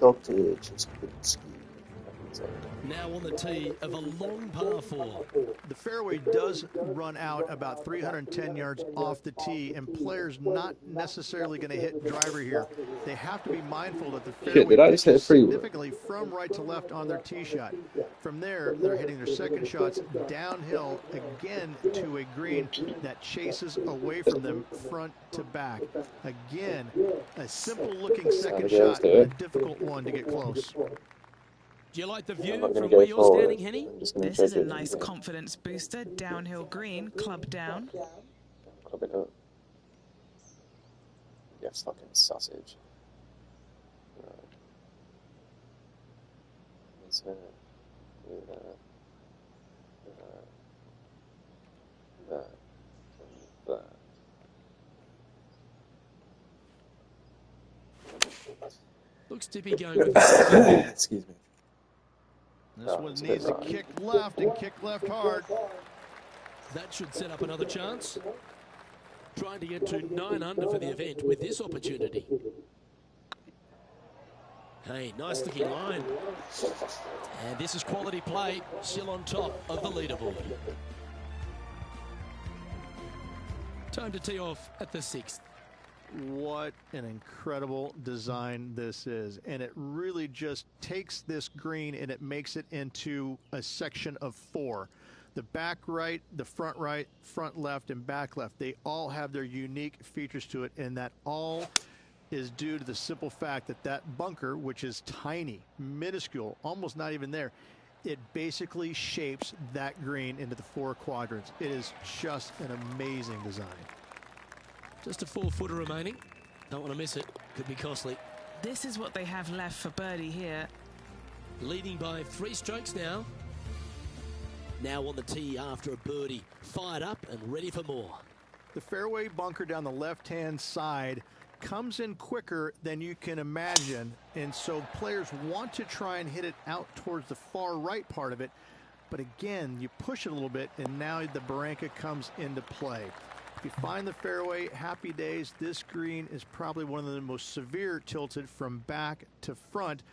Dr. Chapinski. Now on the tee of a long par 4. The fairway does run out about 310 yards off the tee, and players not necessarily going to hit driver here. They have to be mindful that the fairway did I just hit a pitches free one? significantly from right to left on their tee shot. From there, they're hitting their second shots downhill again to a green that chases away from them front to back. Again, a simple-looking second shot, but a difficult one to get close. Do you like the view from where you're standing, Henny? This is a nice confidence booster. Downhill green, club down. Club it up. You fucking sausage. Right. Let's do that. Looks to be going with the Excuse me. This one needs to kick left and kick left hard. That should set up another chance. Trying to get to 9 under for the event with this opportunity. Hey, nice looking line. And this is quality play, still on top of the leaderboard. Time to tee off at the 6th. What an incredible design this is. And it really just takes this green and it makes it into a section of 4. The back right, the front right, front left, and back left, they all have their unique features to it, and that all is due to the simple fact that that bunker, which is tiny, minuscule, almost not even there, it basically shapes that green into the 4 quadrants. It is just an amazing design. Just a 4-footer remaining. Don't want to miss it. Could be costly. This is what they have left for birdie here. Leading by 3 strokes now. Now on the tee after a birdie. Fired up and ready for more. The fairway bunker down the left-hand side comes in quicker than you can imagine, and so players want to try and hit it out towards the far right part of it. But again, you push it a little bit, and now the Barranca comes into play. If you find the fairway, happy days. This green is probably one of the most severe tilted from back to front.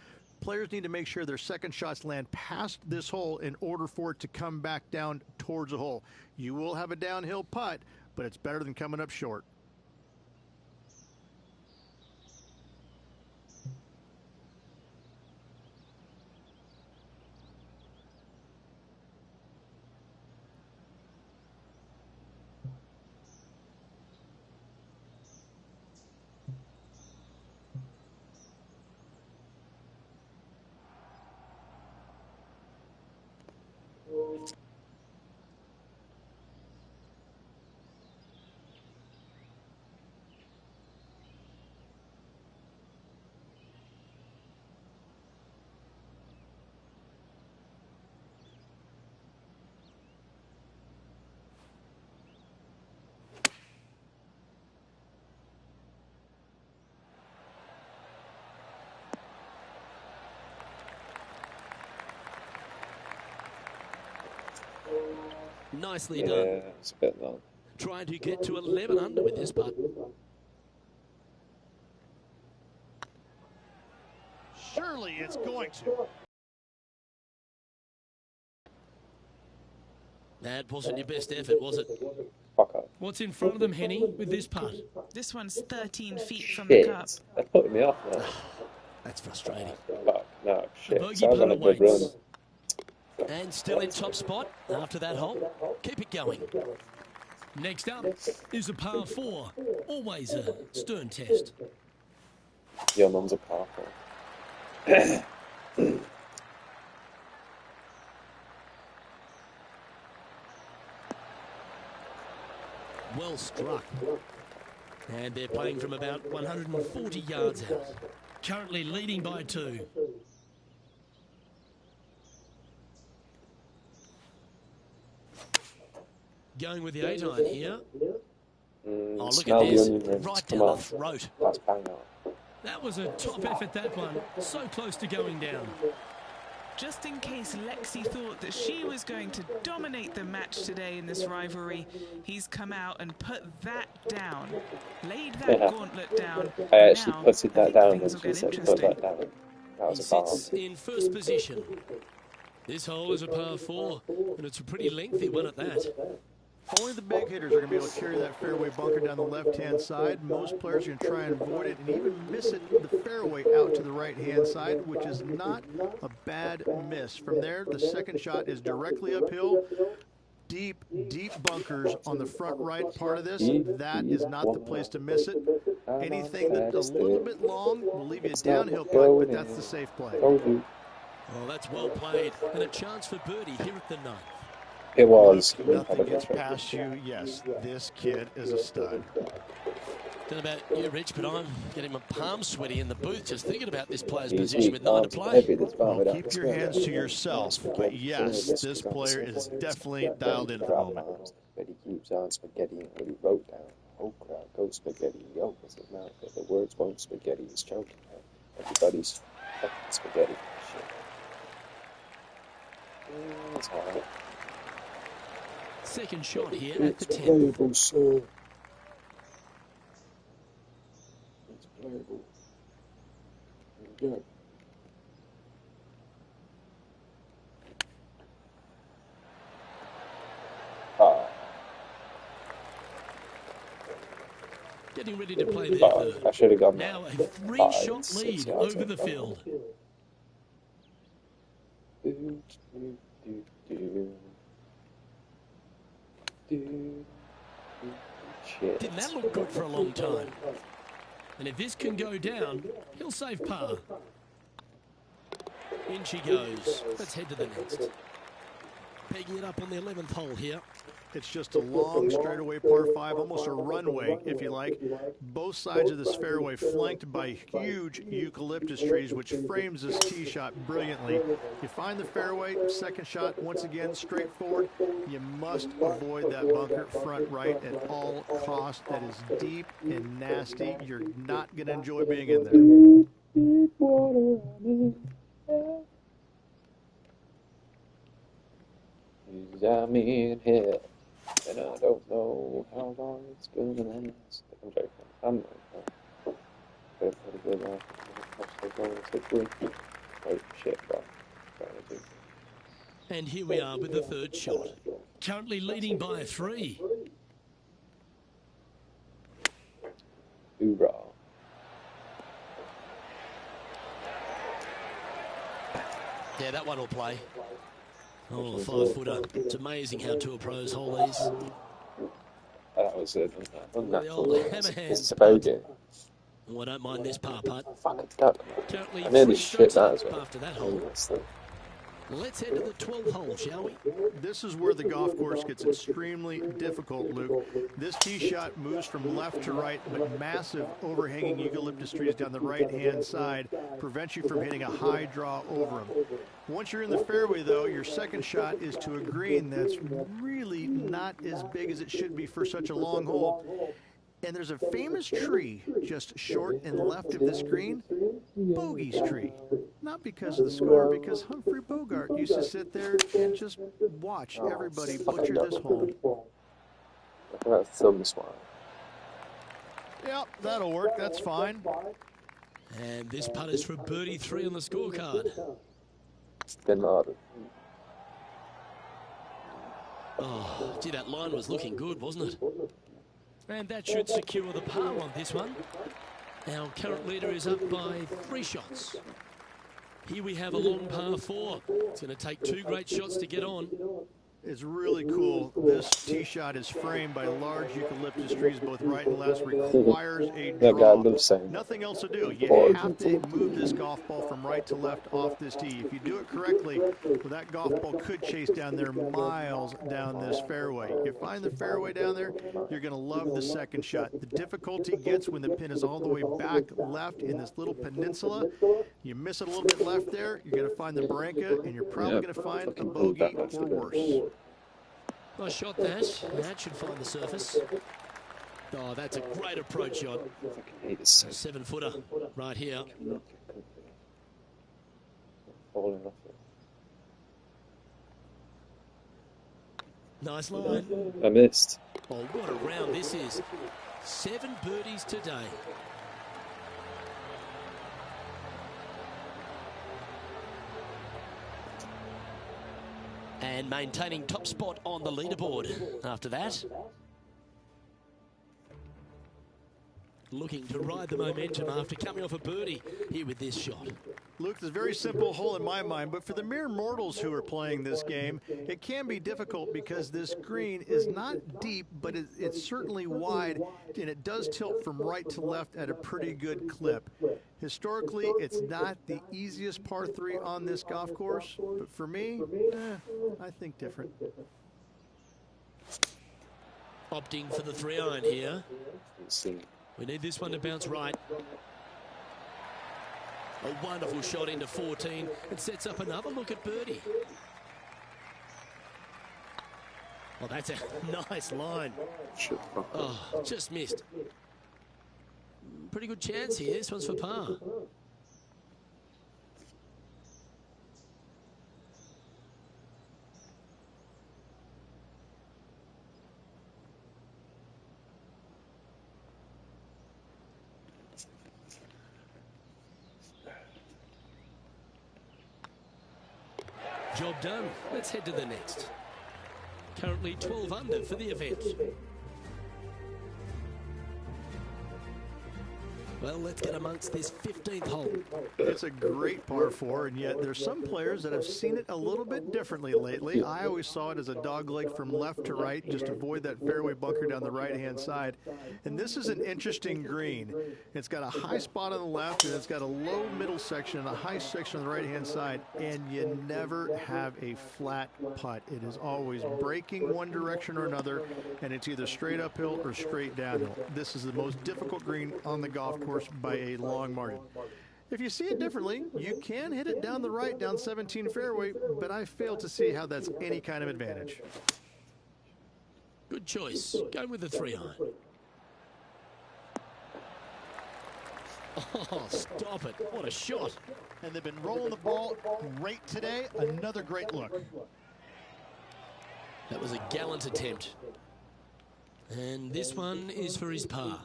Players need to make sure their second shots land past this hole in order for it to come back down towards the hole. You will have a downhill putt, but it's better than coming up short. Nicely done. Yeah, it's a bit long. Trying to get to 11 under with this putt. Surely it's going to. That wasn't your best effort, was it? Fuck up. What's in front of them, Henny, with this putt? This one's 13 feet from the cup. They're putting me off now. That's frustrating. Fuck, no, shit. The bogey So I was on a putt good run. awaits. And still in top spot after that hole. Keep it going. Next up is a par 4. Always a stern test. Your mum's a parker. Well struck. And they're playing from about 140 yards out. Currently leading by 2. Going with the 8-iron here. Oh, look at this. Right down the throat. That's bang on. That was a top effort, that one. So close to going down. Just in case Lexi thought that she was going to dominate the match today in this rivalry, he's come out and put that down. Laid that gauntlet down. I actually putted that down things and will she get said put that interesting. down. That He was a sits bomb. in first position. This hole is a par 4, and it's a pretty lengthy one at that. Only the big hitters are going to be able to carry that fairway bunker down the left-hand side. Most players are going to try and avoid it and even miss it the fairway out to the right-hand side, which is not a bad miss. From there, the second shot is directly uphill. Deep, deep bunkers on the front right part of this. That is not the place to miss it. Anything that's a little bit long will leave you a downhill putt, but that's the safe play. Well, that's well played, and a chance for birdie here at the 9th. It was. Nothing gets past you. Yes, this kid is a stud. Don't know about you, Rich, but I'm getting my palms sweaty in the booth just thinking about this player's position with 9 to play. Well, keep your hands to yourself. But yes, this player is definitely dialed in at the moment. But he keeps on spaghetti and what he wrote down. Oh crap, go spaghetti. Yo, was it now? The words won't spaghetti is choking. Everybody's fucking spaghetti. Shit. It's alright. Second shot here at It's the 10th. playable, sir. It's playable. Yeah. Getting ready to play their third. I should have gone Now a that. 3-shot lead over the field. Shit. Didn't that look good for a long time? And if this can go down, he'll save par. In she goes. Let's head to the next. Pegging it up on the 11th hole here. It's just a long straightaway par 5, almost a runway, if you like. Both sides of this fairway flanked by huge eucalyptus trees, which frames this tee shot brilliantly. You find the fairway, second shot, once again, straightforward. You must avoid that bunker front right at all costs. That is deep and nasty. You're not going to enjoy being in there. I'm in here, and I don't know how long it's gonna last. I'm joking. I'm not. But for the good life, wait, shit, bro. And here we are with the third shot. Currently leading by 3. Hoorah. Yeah, that one will play. Oh, a 5-footer. It's amazing how tour pros hold these. That was it. The old hammerhand. It's a bogey. Oh, I don't mind this par putt. Fucking duck. Currently I nearly 3 shit strokes that up as well. after that hole. Let's head to the 12th hole, shall we? This is where the golf course gets extremely difficult, Luke. This tee shot moves from left to right, but massive overhanging eucalyptus trees down the right-hand side prevents you from hitting a high draw over them. Once you're in the fairway, though, your second shot is to a green that's really not as big as it should be for such a long hole. And there's a famous tree just short and left of this green, Bogey's tree. Not because of the score, because Humphrey Bogart used to sit there and just watch everybody butcher this hole. That's some smile. Yep, that'll work. That's fine. And this putt is for birdie 3 on the scorecard. Oh, gee, that line was looking good, wasn't it? And that should secure the par on this one. Our current leader is up by 3 shots. Here we have a long par 4. It's going to take 2 great shots to get on. It's really cool. This tee shot is framed by large eucalyptus trees, both right and left, requires a draw. Nothing else to do. You have to move this golf ball from right to left off this tee. If you do it correctly, well, that golf ball could chase down there miles down this fairway. You find the fairway down there, you're going to love the second shot. The difficulty gets when the pin is all the way back left in this little peninsula. You miss it a little bit left there, you're going to find the Barranca, and you're probably going to find a bogey or worse. Nice shot, that. That should find the surface. Oh, that's a great approach shot. 7-footer right here. Nice line. I missed. Oh, what a round this is. 7 birdies today. And maintaining top spot on the leaderboard after that. Looking to ride the momentum after coming off a birdie here with this shot. Luke, it's a very simple hole in my mind, but for the mere mortals who are playing this game, it can be difficult because this green is not deep, but it's certainly wide, and it does tilt from right to left at a pretty good clip. Historically, it's not the easiest par 3 on this golf course, but for me, I think different. Opting for the 3-iron here. Let's see. We need this one to bounce right. A wonderful shot into 14. It sets up another look at birdie. Well, that's a nice line. Oh, just missed. Pretty good chance here. This one's for par. Job done. Let's head to the next. Currently 12 under for the event. Well, let's get amongst this 15th hole. It's a great par 4, and yet there's some players that have seen it a little bit differently lately. I always saw it as a dogleg from left to right, just avoid that fairway bunker down the right-hand side. And this is an interesting green. It's got a high spot on the left, and it's got a low middle section and a high section on the right-hand side, and you never have a flat putt. It is always breaking one direction or another, and it's either straight uphill or straight downhill. This is the most difficult green on the golf course by a long margin. If you see it differently, you can hit it down the right, down 17 fairway, but I fail to see how that's any kind of advantage. Good choice. Go with the 3-iron. Oh, stop it. What a shot. And they've been rolling the ball great today. Another great look. That was a gallant attempt. And this one is for his par.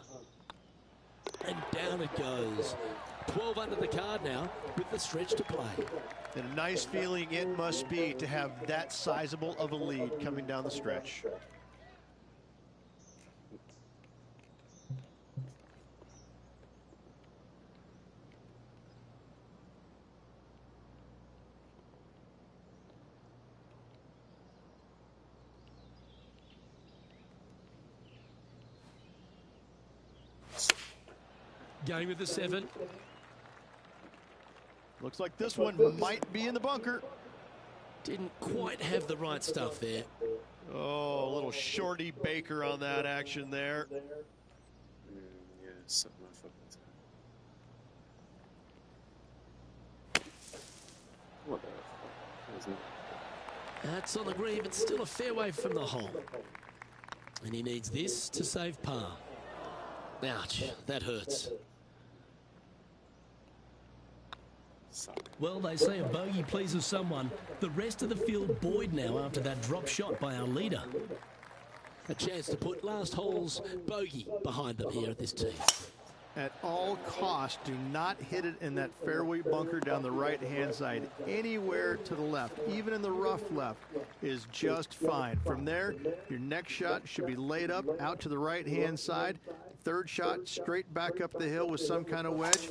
And down it goes. 12 under the card now with the stretch to play. And a nice feeling it must be to have that sizable of a lead coming down the stretch. Going with the 7. Looks like this one might be in the bunker. Didn't quite have the right stuff there. Oh, a little shorty Baker on that action there. Yeah, something like that. What the fuck, isn't it? That's on the green, but still a fair way from the hole. And he needs this to save par. Ouch, that hurts. Well, they say a bogey pleases someone. The rest of the field buoyed now after that drop shot by our leader. A chance to put last hole's bogey behind them here at this tee. At all costs, do not hit it in that fairway bunker down the right-hand side. Anywhere to the left, even in the rough left, is just fine. From there, your next shot should be laid up out to the right-hand side. Third shot, straight back up the hill with some kind of wedge.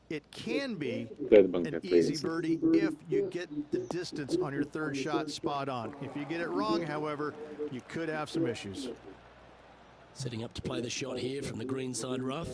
It can be an easy birdie if you get the distance on your third shot spot on. If you get it wrong, however, you could have some issues. Setting up to play the shot here from the greenside rough.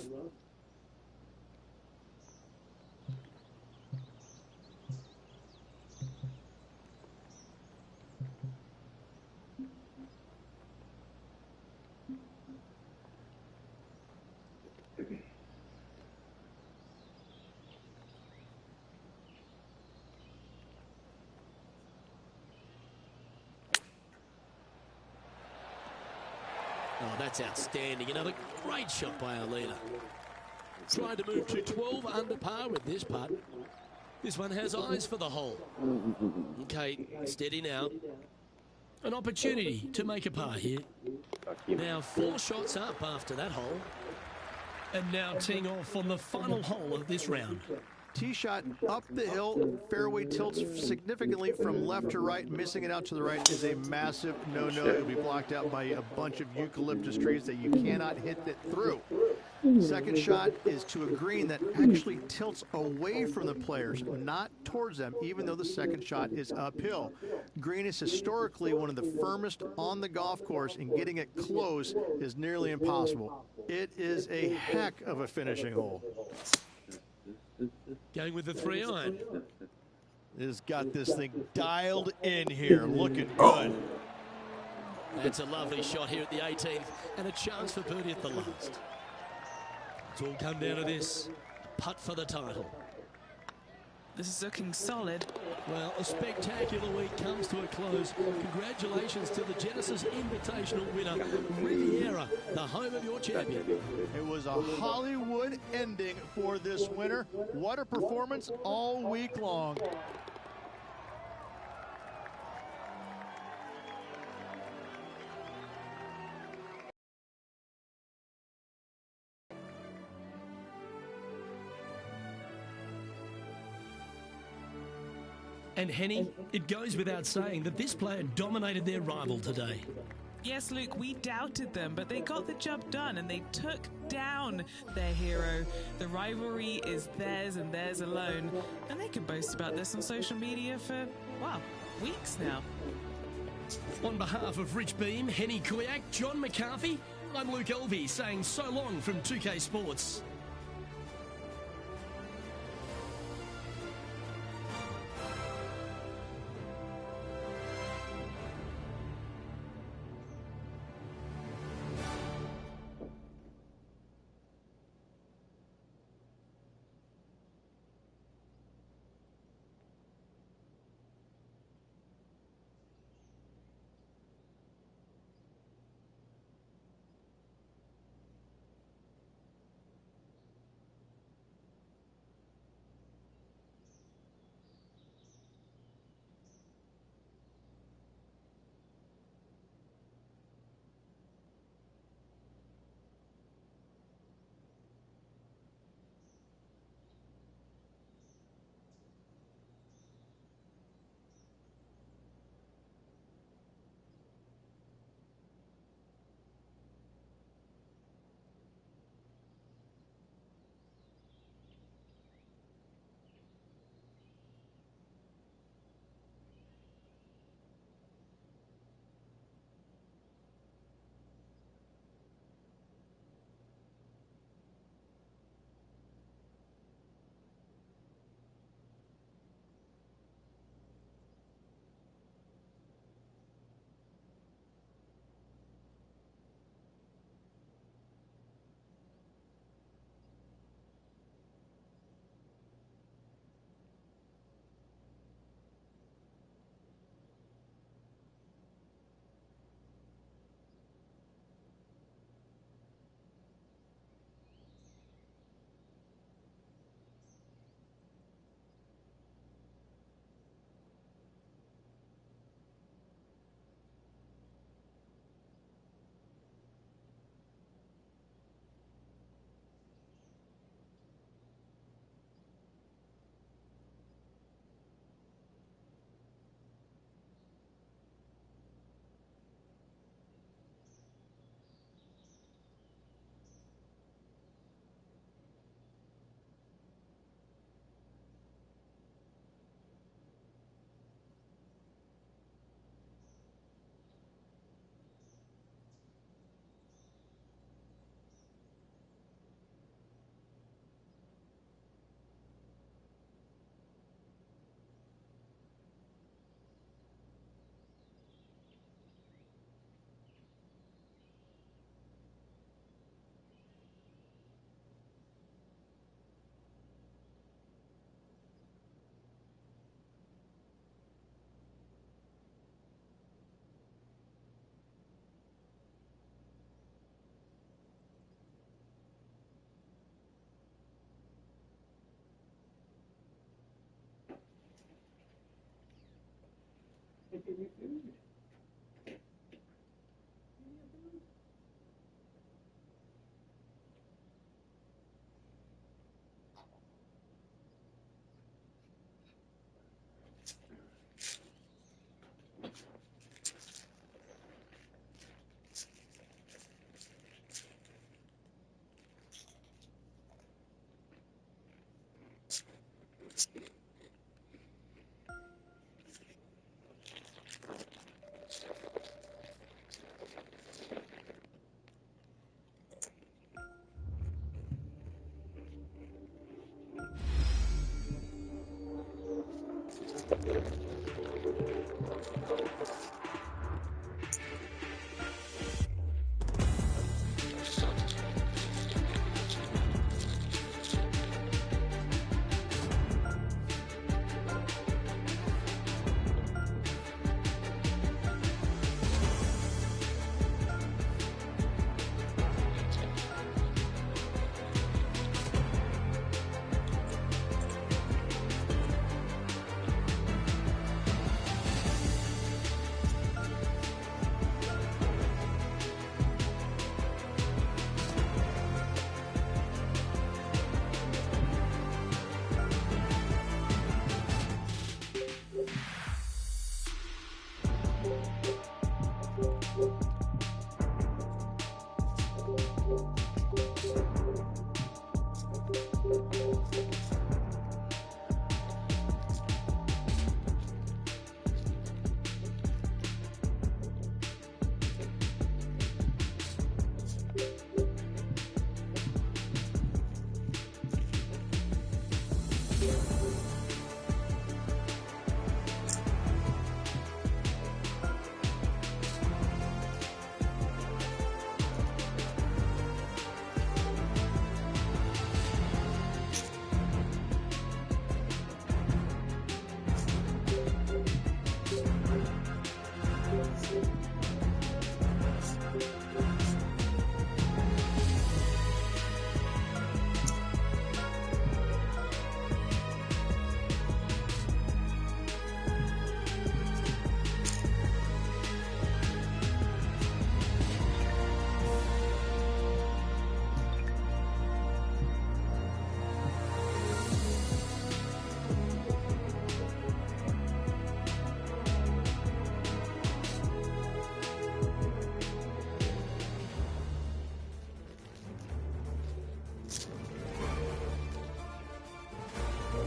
Oh, that's outstanding. Another great shot by our leader. Trying to move to 12 under par with this putt. This one has eyes for the hole. Okay, steady now. An opportunity to make a par here. Now 4 shots up after that hole. And now teeing off on the final hole of this round. Tee shot up the hill, fairway tilts significantly from left to right. Missing it out to the right is a massive no-no. It'll be blocked out by a bunch of eucalyptus trees that you cannot hit it through. Second shot is to a green that actually tilts away from the players, not towards them, even though the second shot is uphill. Green is historically one of the firmest on the golf course, and getting it close is nearly impossible. It is a heck of a finishing hole. Going with the 3-iron. Has got this thing dialed in here, looking good. That's a lovely shot here at the 18th, and a chance for birdie at the last. It's all come down to this. Putt for the title. This is looking solid. Well, a spectacular week comes to a close. Congratulations to the Genesis Invitational winner, Riviera, the home of your champion. It was a Hollywood ending for this winner. What a performance all week long. And Henny, it goes without saying that this player dominated their rival today. Yes, Luke, we doubted them, but they got the job done and they took down their hero. The rivalry is theirs and theirs alone, and they can boast about this on social media for, wow, weeks now. On behalf of Rich Beam, Henny Kuyak, John McCarthy, I'm Luke Elvey saying so long from 2K Sports.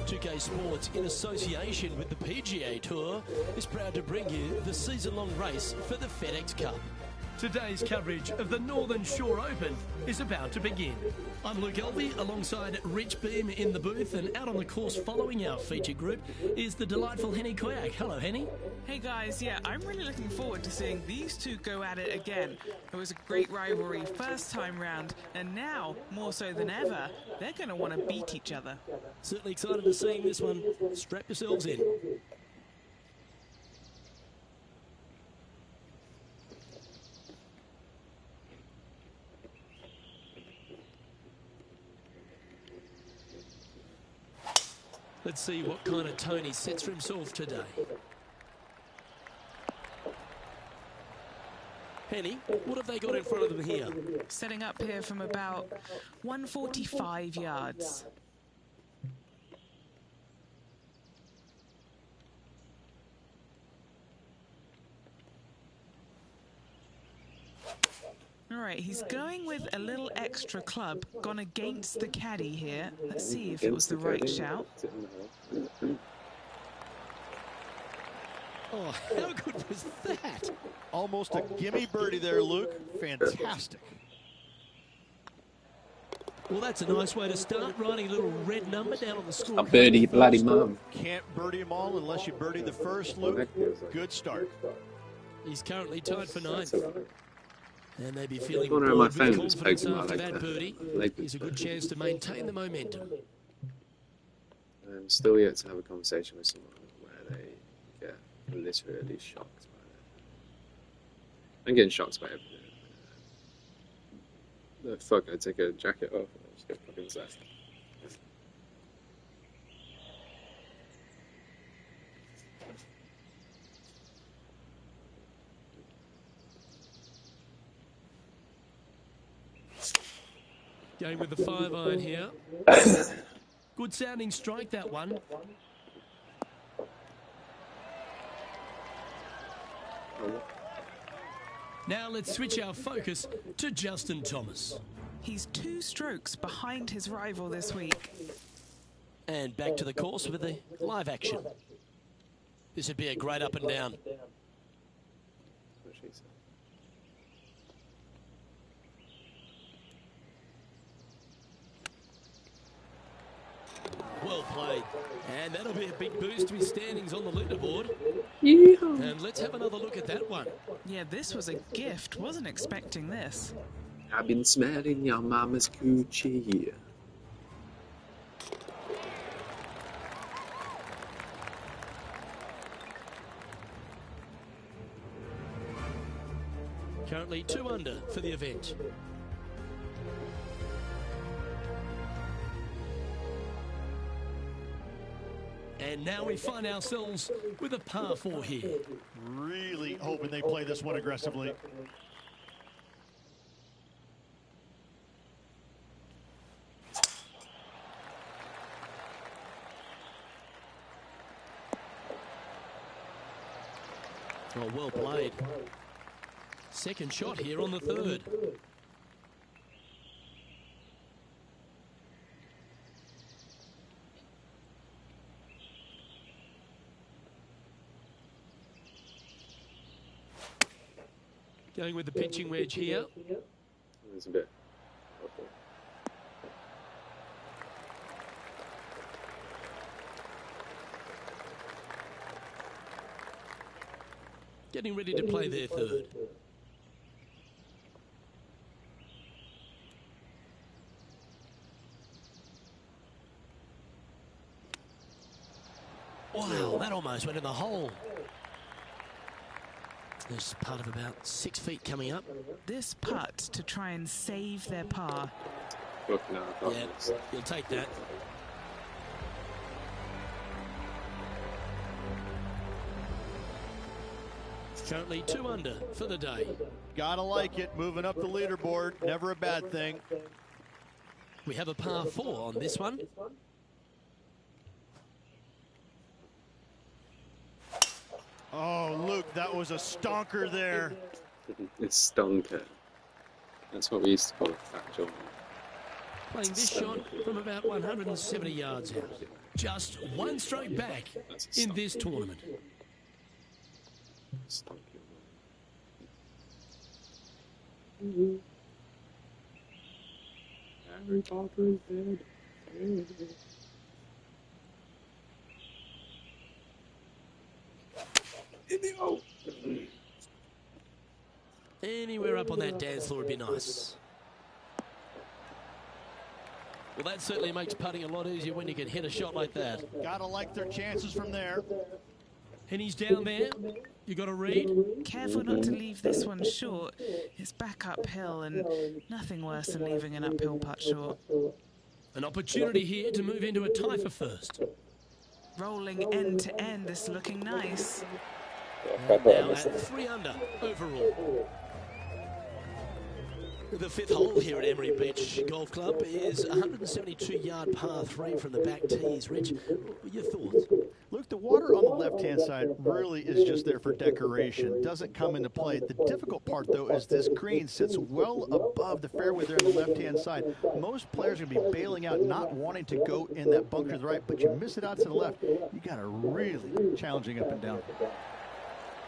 2K Sports, in association with the PGA Tour, is proud to bring you the season-long race for the FedEx Cup. Today's coverage of the Northern Shore Open is about to begin. I'm Luke Elvey alongside Rich Beam in the booth, and out on the course following our feature group is the delightful Henny Koyak. Hello, Henny. Hey guys, yeah, I'm really looking forward to seeing these two go at it again. It was a great rivalry first time round, and now, more so than ever, they're going to want to beat each other. Certainly excited to see this one. Strap yourselves in. Let's see what kind of tone he sets for himself today. Henny, what have they got in front of them here? Setting up here from about 145 yards. All right, he's going with a little extra club, gone against the caddy here. Let's see if it was the right shout. Oh, how good was that? Almost a gimme birdie there, Luke. Fantastic. Well, that's a nice way to start, writing a little red number down on the score. A birdie, bloody mum. Can't birdie them all unless you birdie the first, Luke. Good start. He's currently tied for ninth. And they'd be feeling Corner of my bored phone with was confidence poking my after leg that there. birdie. Leg He's a good chance to maintain the momentum. I'm still yet to have a conversation with someone where they get literally shocked by it. I'm getting shocked by everything. The fuck, I take a jacket off and I just get fucking zest. Going with the 5-iron here. Good sounding strike, that one. Now let's switch our focus to Justin Thomas. He's 2 strokes behind his rival this week. And back to the course with the live action. This would be a great up and down. Well played. And that'll be a big boost to his standings on the leaderboard. Yeehaw. And let's have another look at that one. Yeah, this was a gift. Wasn't expecting this. I've been smelling your mama's coochie. Currently 2 under for the event. And now we find ourselves with a par 4 here. Really hoping they play this one aggressively. Oh, well played. Second shot here on the 3rd. Going with the pitching wedge here. It's a bit. Getting ready to play their 3rd. Wow, that almost went in the hole. There's part of about 6 feet coming up. This putt to try and save their par. Look, no, Yeah, you'll take that. Currently 2 under for the day. Gotta like it. Moving up the leaderboard. Never a bad thing. We have a par 4 on this one. Oh, Luke, that was a stonker there. It's stonker. That's what we used to call it, factual. Playing this shot from about 170 yards out. Just 1 stroke back in this tournament. Stonky. Harry Potter is dead. Anywhere up on that dance floor would be nice. Well, that certainly makes putting a lot easier when you can hit a shot like that. Gotta like their chances from there. And he's down there. You got to read. Careful not to leave this one short. It's back uphill and nothing worse than leaving an uphill putt short. An opportunity here to move into a tie for first. Rolling end to end, this is looking nice. And now at 3 under overall. The 5th hole here at Emery Beach Golf Club is 172-yard par 3 from the back tees. Rich, your thoughts? Luke, the water on the left-hand side really is just there for decoration. Doesn't come into play. The difficult part, though, is this green sits well above the fairway there on the left-hand side. Most players are going to be bailing out, not wanting to go in that bunker to the right, but you miss it out to the left. You got a really challenging up and down.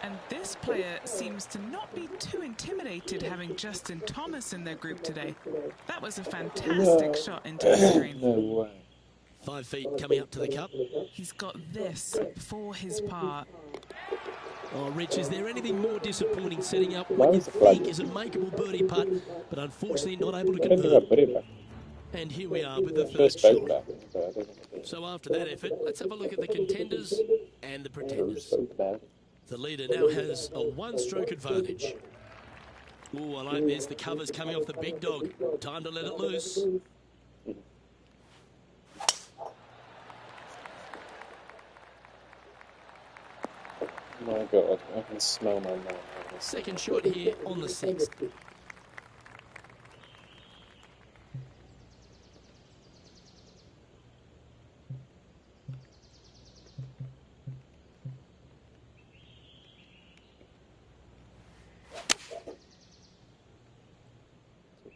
And this player seems to not be too intimidated having Justin Thomas in their group today. That was a fantastic shot into the screen. No way. 5 feet coming up to the cup. He's got this for his par. Oh, Rich, is there anything more disappointing setting up what you think is a makeable birdie putt, but unfortunately not able to convert? And here we are with the 3rd shot. So after that effort, let's have a look at the contenders and the pretenders. The leader now has a 1-stroke advantage. Ooh, I like this. The cover's coming off the big dog. Time to let it loose. My God, I can smell my mouth. Second shot here on the 6th.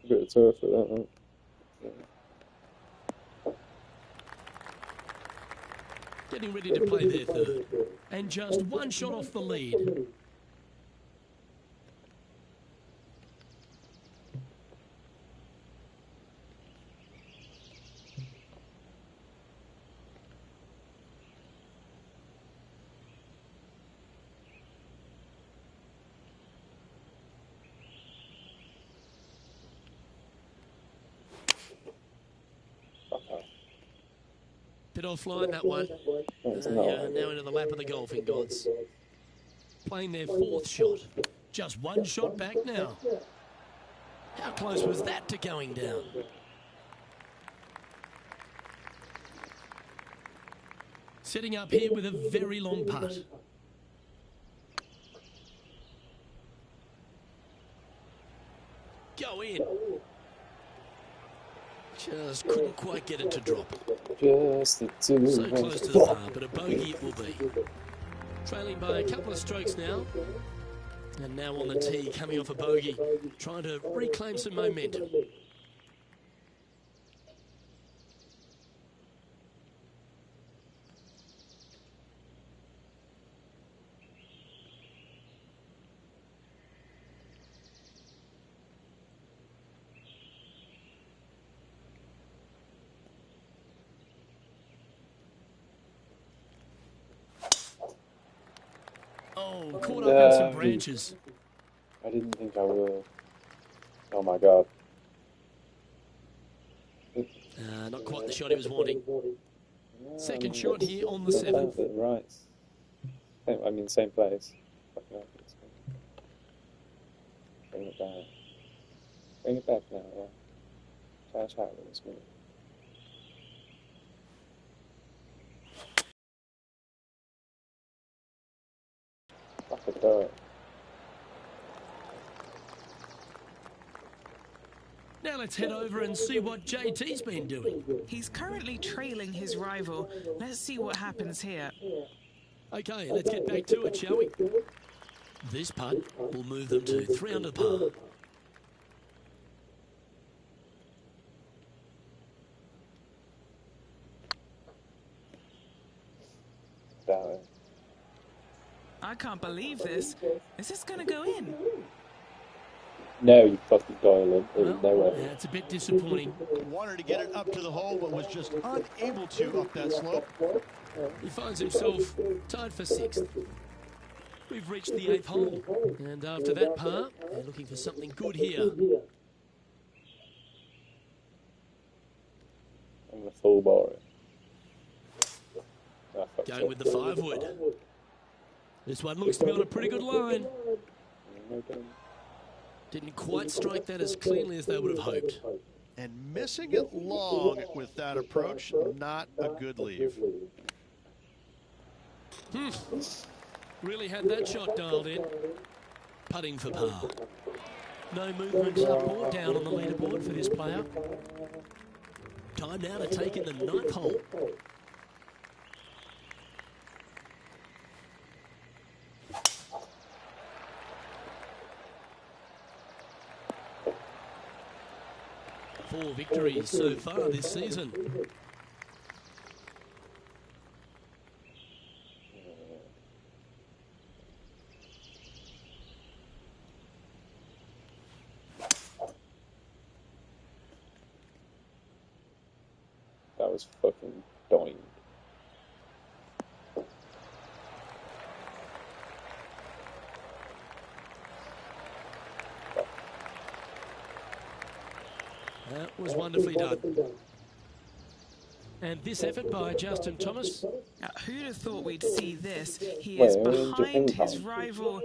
A bit of turf for that, right? Getting ready to play their third. And just one shot off the lead. Bit offline, that one. Now into the lap of the golfing gods. Playing their fourth shot. Just one shot back now. How close was that to going down? Setting up here with a very long putt. Go in. Just couldn't quite get it to drop. Just the two. So close to the par, but a bogey it will be. Trailing by a couple of strokes now. And now on the tee, coming off a bogey, trying to reclaim some momentum. Oh, caught up in some branches. I didn't think I would. Oh my god. Not quite the shot he was wanting. Second shot here on the 7th. Right. I mean, same place. Bring it back. Bring it back now, yeah. Try with this move. Fuck it, throw it. Now let's head over and see what JT's been doing. He's currently trailing his rival. Let's see what happens here. Okay, let's get back to it, shall we? This putt will move them to 3 under par. I can't believe this. Is this going to go in? No, you fucking dial in. No way. Yeah, it's a bit disappointing. Wanted to get it up to the hole, but was just unable to up that slope. He finds himself tied for 6th. We've reached the 8th hole. And after that par, they're looking for something good here. I'm going to full bar it. Going with the 5-wood. This one looks to be on a pretty good line. Didn't quite strike that as cleanly as they would have hoped. And missing it long with that approach, not a good leave. Really had that shot dialed in. Putting for par. No movement up or down on the leaderboard for this player. Time now to take in the 9th hole. Four victories so far this season. That was fucking dying. That was wonderfully done. And this effort by Justin Thomas. Now, who'd have thought we'd see this? He is behind his rival.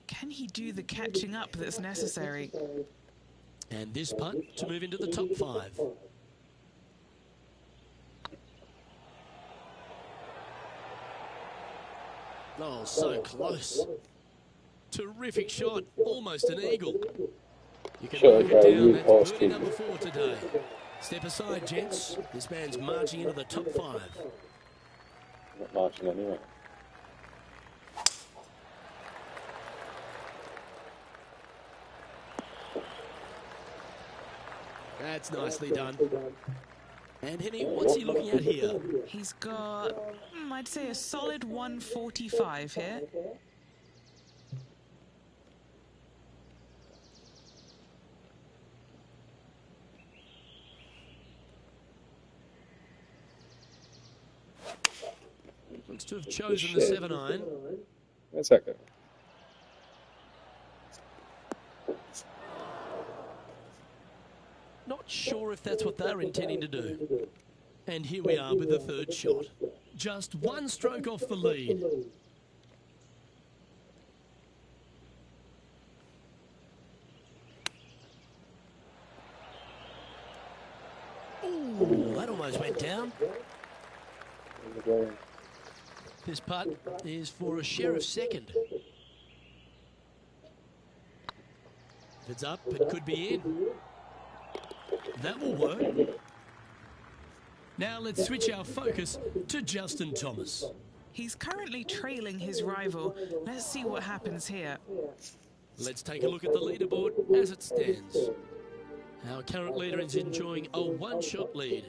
Can he do the catching up that's necessary? And this putt to move into the top 5. Oh, so close. Terrific shot. Almost an eagle. You can mark it down. That's birdie number 4 today. Step aside, gents. This man's marching into the top 5. Not marching anyway. That's nicely done. And Henny, what's he looking at here? He's got, I'd say, a solid 145 here. Looks to have chosen the 7-iron. Where's that go? Not sure if that's what they're intending to do. And here we are with the third shot. Just one stroke off the lead. Ooh, that almost went down. This putt is for a Sheriff second. If it's up, it could be in. That will work. Now let's switch our focus to Justin Thomas. He's currently trailing his rival. Let's see what happens here. Let's take a look at the leaderboard as it stands. Our current leader is enjoying a one-shot lead.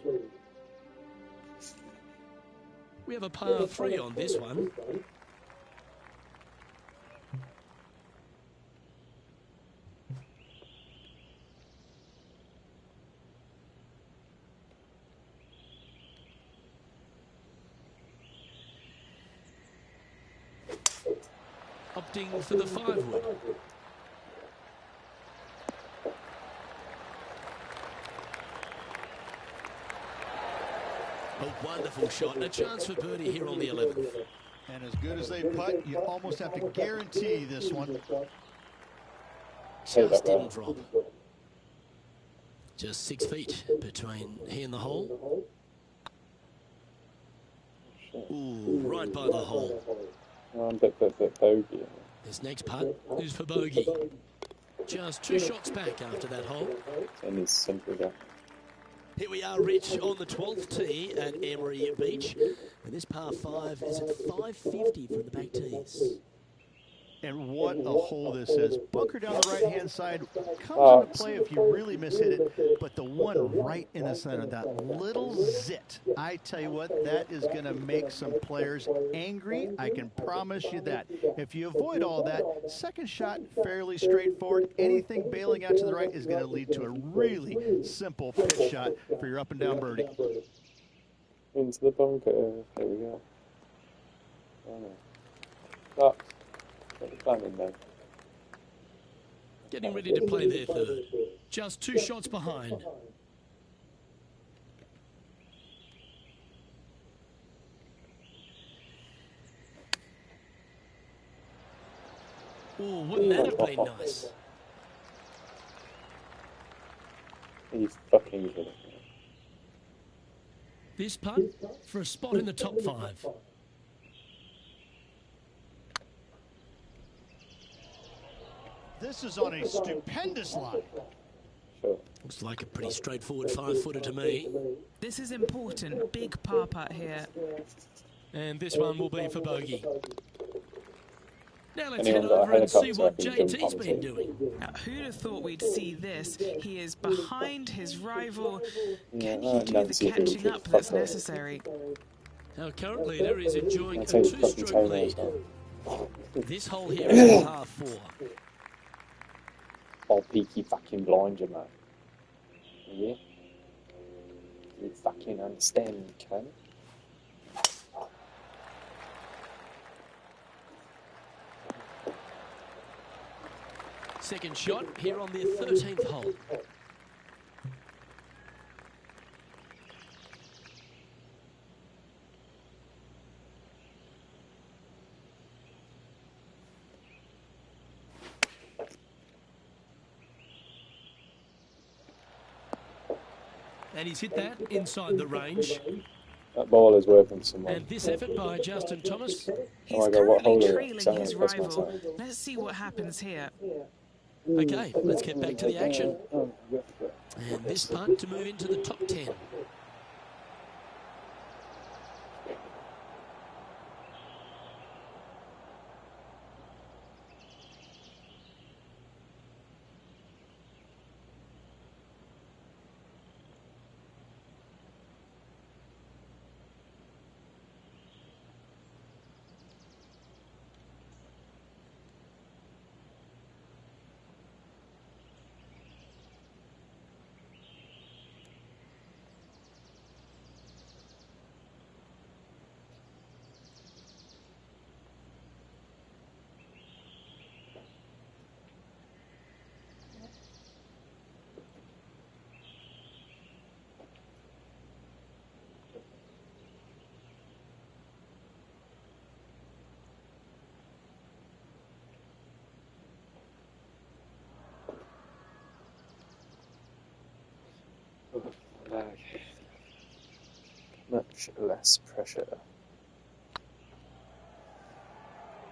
We have a par 3 on this one. Opting for the 5-wood. A wonderful shot and a chance for birdie here on the 11th. And as good as they putt, you almost have to guarantee this one. Just didn't drop. Just 6 feet between he and the hole. Ooh, right by the hole. Bogey. This next putt is for bogey. Just 2 shots back after that hole. And it's simple that. Here we are, Rich, on the 12th tee at Emery Beach. And this par 5 is at 550 from the back tees. And what a hole this is. Bunker down the right-hand side comes into play if you really mishit it. But the one right in the center, that little zit, I tell you what, that is going to make some players angry. I can promise you that. If you avoid all that, second shot, fairly straightforward. Anything bailing out to the right is going to lead to a really simple pitch shot for your up-and-down birdie. Into the bunker. There we go. Oh. Getting ready to play their third. Just 2 shots behind. Oh, wouldn't that have been nice? He's fucking good. This putt for a spot in the top 5. This is on a stupendous line. Sure. Looks like a pretty straightforward 5-footer to me. This is important. Big par putt here. And this one will be for bogey. Now let's head over and see what JT's been doing. Now, who'd have thought we'd see this? He is behind his rival. Can he do the catching up that's necessary? Our current leader is enjoying a 2-stroke lead. This hole here is a par 4. I'll peaky fucking blind you, man. Yeah? You fucking understand, cunt. Second shot here on the 13th hole. And he's hit that inside the range. That ball is working for someone. And this effort by Justin Thomas. He's currently trailing his rival. Let's see what happens here. Okay, let's get back to the action. And this putt to move into the top 10. Less pressure.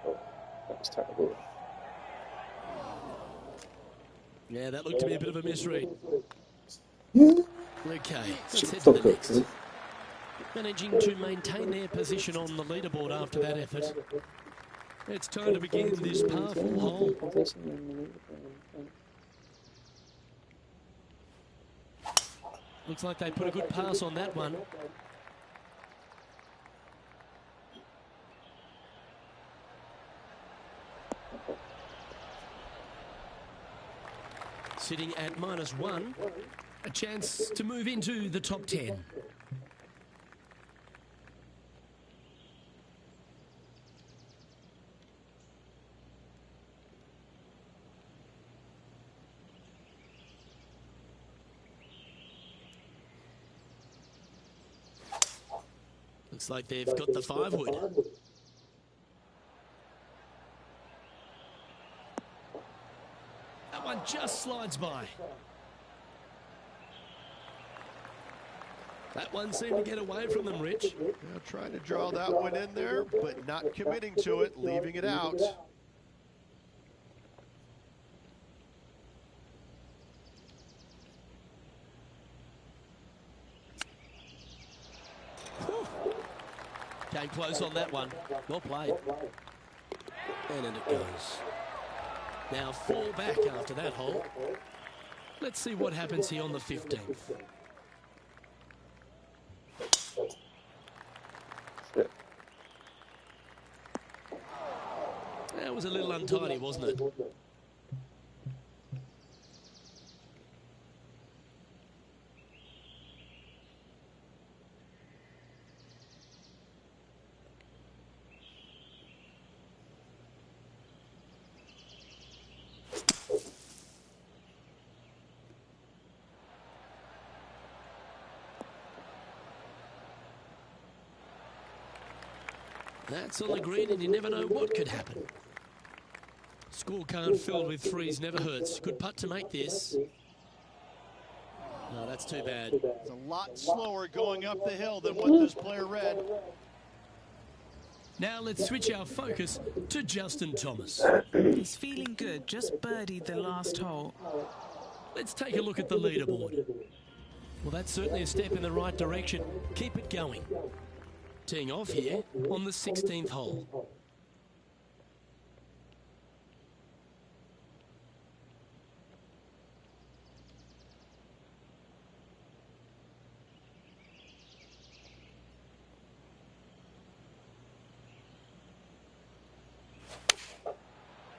Oh, that was terrible. Yeah, that looked to be a bit of a misread. Okay, let's head to the next. Managing to maintain their position on the leaderboard after that effort. It's time to begin this powerful hole. Looks like they put a good pass on that one. Sitting at -1, a chance to move into the top 10. Looks like they've got the 5-wood. That one just slides by. That one seemed to get away from them, Rich. Yeah, trying to draw that one in there, but not committing to it, leaving it out. Came close on that one. Well played. And in it goes. Now 4 back after that hole. Let's see what happens here on the 15th. That was a little untidy, wasn't it? That's on the green, and you never know what could happen. Scorecard filled with threes never hurts. Good putt to make this. No, that's too bad. It's a lot slower going up the hill than what this player read. Now let's switch our focus to Justin Thomas. He's feeling good, just birdied the last hole. Let's take a look at the leaderboard. Well, that's certainly a step in the right direction. Keep it going. Teeing off here on the 16th hole.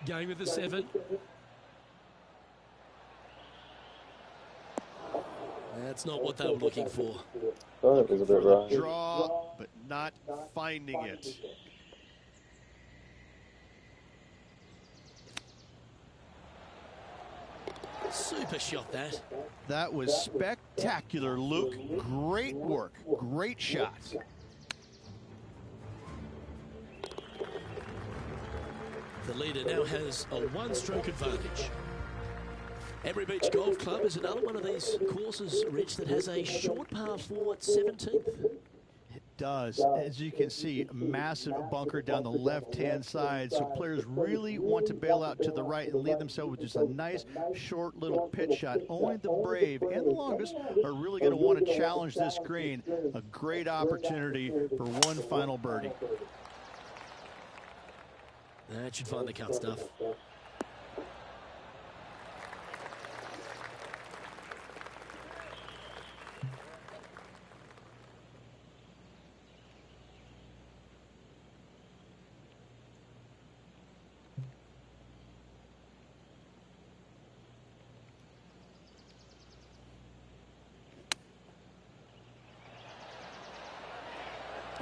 Going with the 7. That's not what they were looking for. Oh, it was a bit right. Draw, but not finding it. Super shot that. That was spectacular, Luke. Great work. Great shot. The leader now has a 1-stroke advantage. Emery Beach Golf Club is another one of these courses, Rich, that has a short par 4 at 17th. It does. As you can see, a massive bunker down the left-hand side, so players really want to bail out to the right and leave themselves with just a nice, short little pitch shot. Only the brave and the longest are really going to want to challenge this green. A great opportunity for one final birdie. That should find the cut stuff.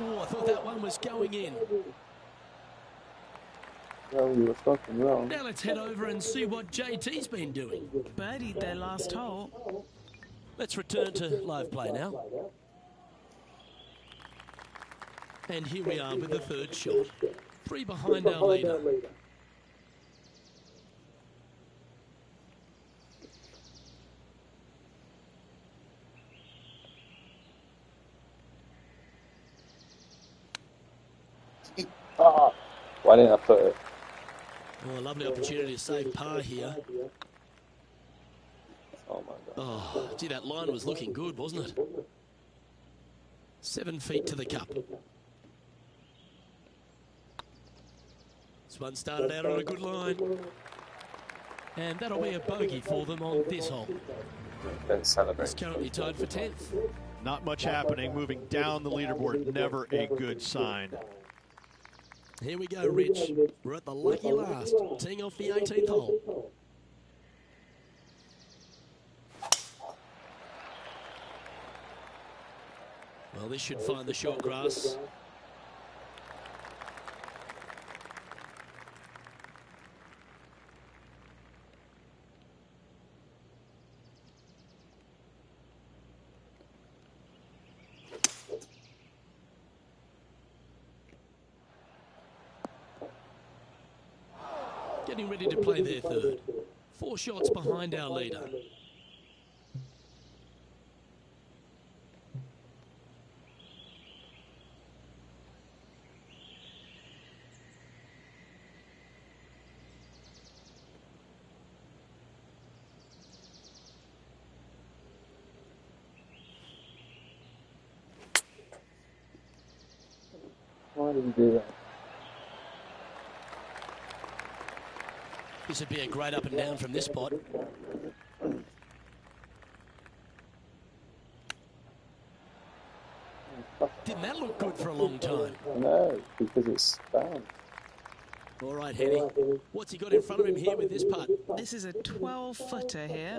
Oh, I thought that one was going in. No, you were fucking wrong. Now let's head over and see what JT's been doing. Birdied their last hole. Let's return to live play now. And here we are with the 3rd shot. 3 behind our leader. Oh, why didn't I put it? Oh, a lovely opportunity to save par here. Oh my god. Oh, gee, that line was looking good, wasn't it? 7 feet to the cup. This one started out on a good line. And that'll be a bogey for them on this hole. Don't celebrate. It's currently tied for 10th. Not much happening, moving down the leaderboard, never a good sign. Here we go, Rich. We're at the lucky last, teeing off the 18th hole. Well, this should find the short grass. Getting ready to play their third. 4 shots behind our leader. Why did you do that? This would be a great up and down from this spot. Didn't that look good for a long time? No, because it's spam. All right, Henny. What's he got in front of him here with this putt? This is a 12-footer here.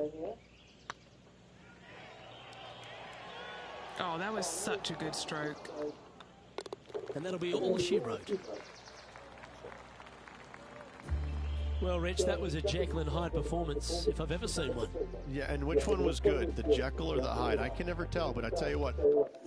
Oh, that was such a good stroke. And that'll be all she wrote. Well, Rich, that was a Jekyll and Hyde performance, if I've ever seen one. Yeah, and which one was good, the Jekyll or the Hyde? I can never tell, but I tell you what,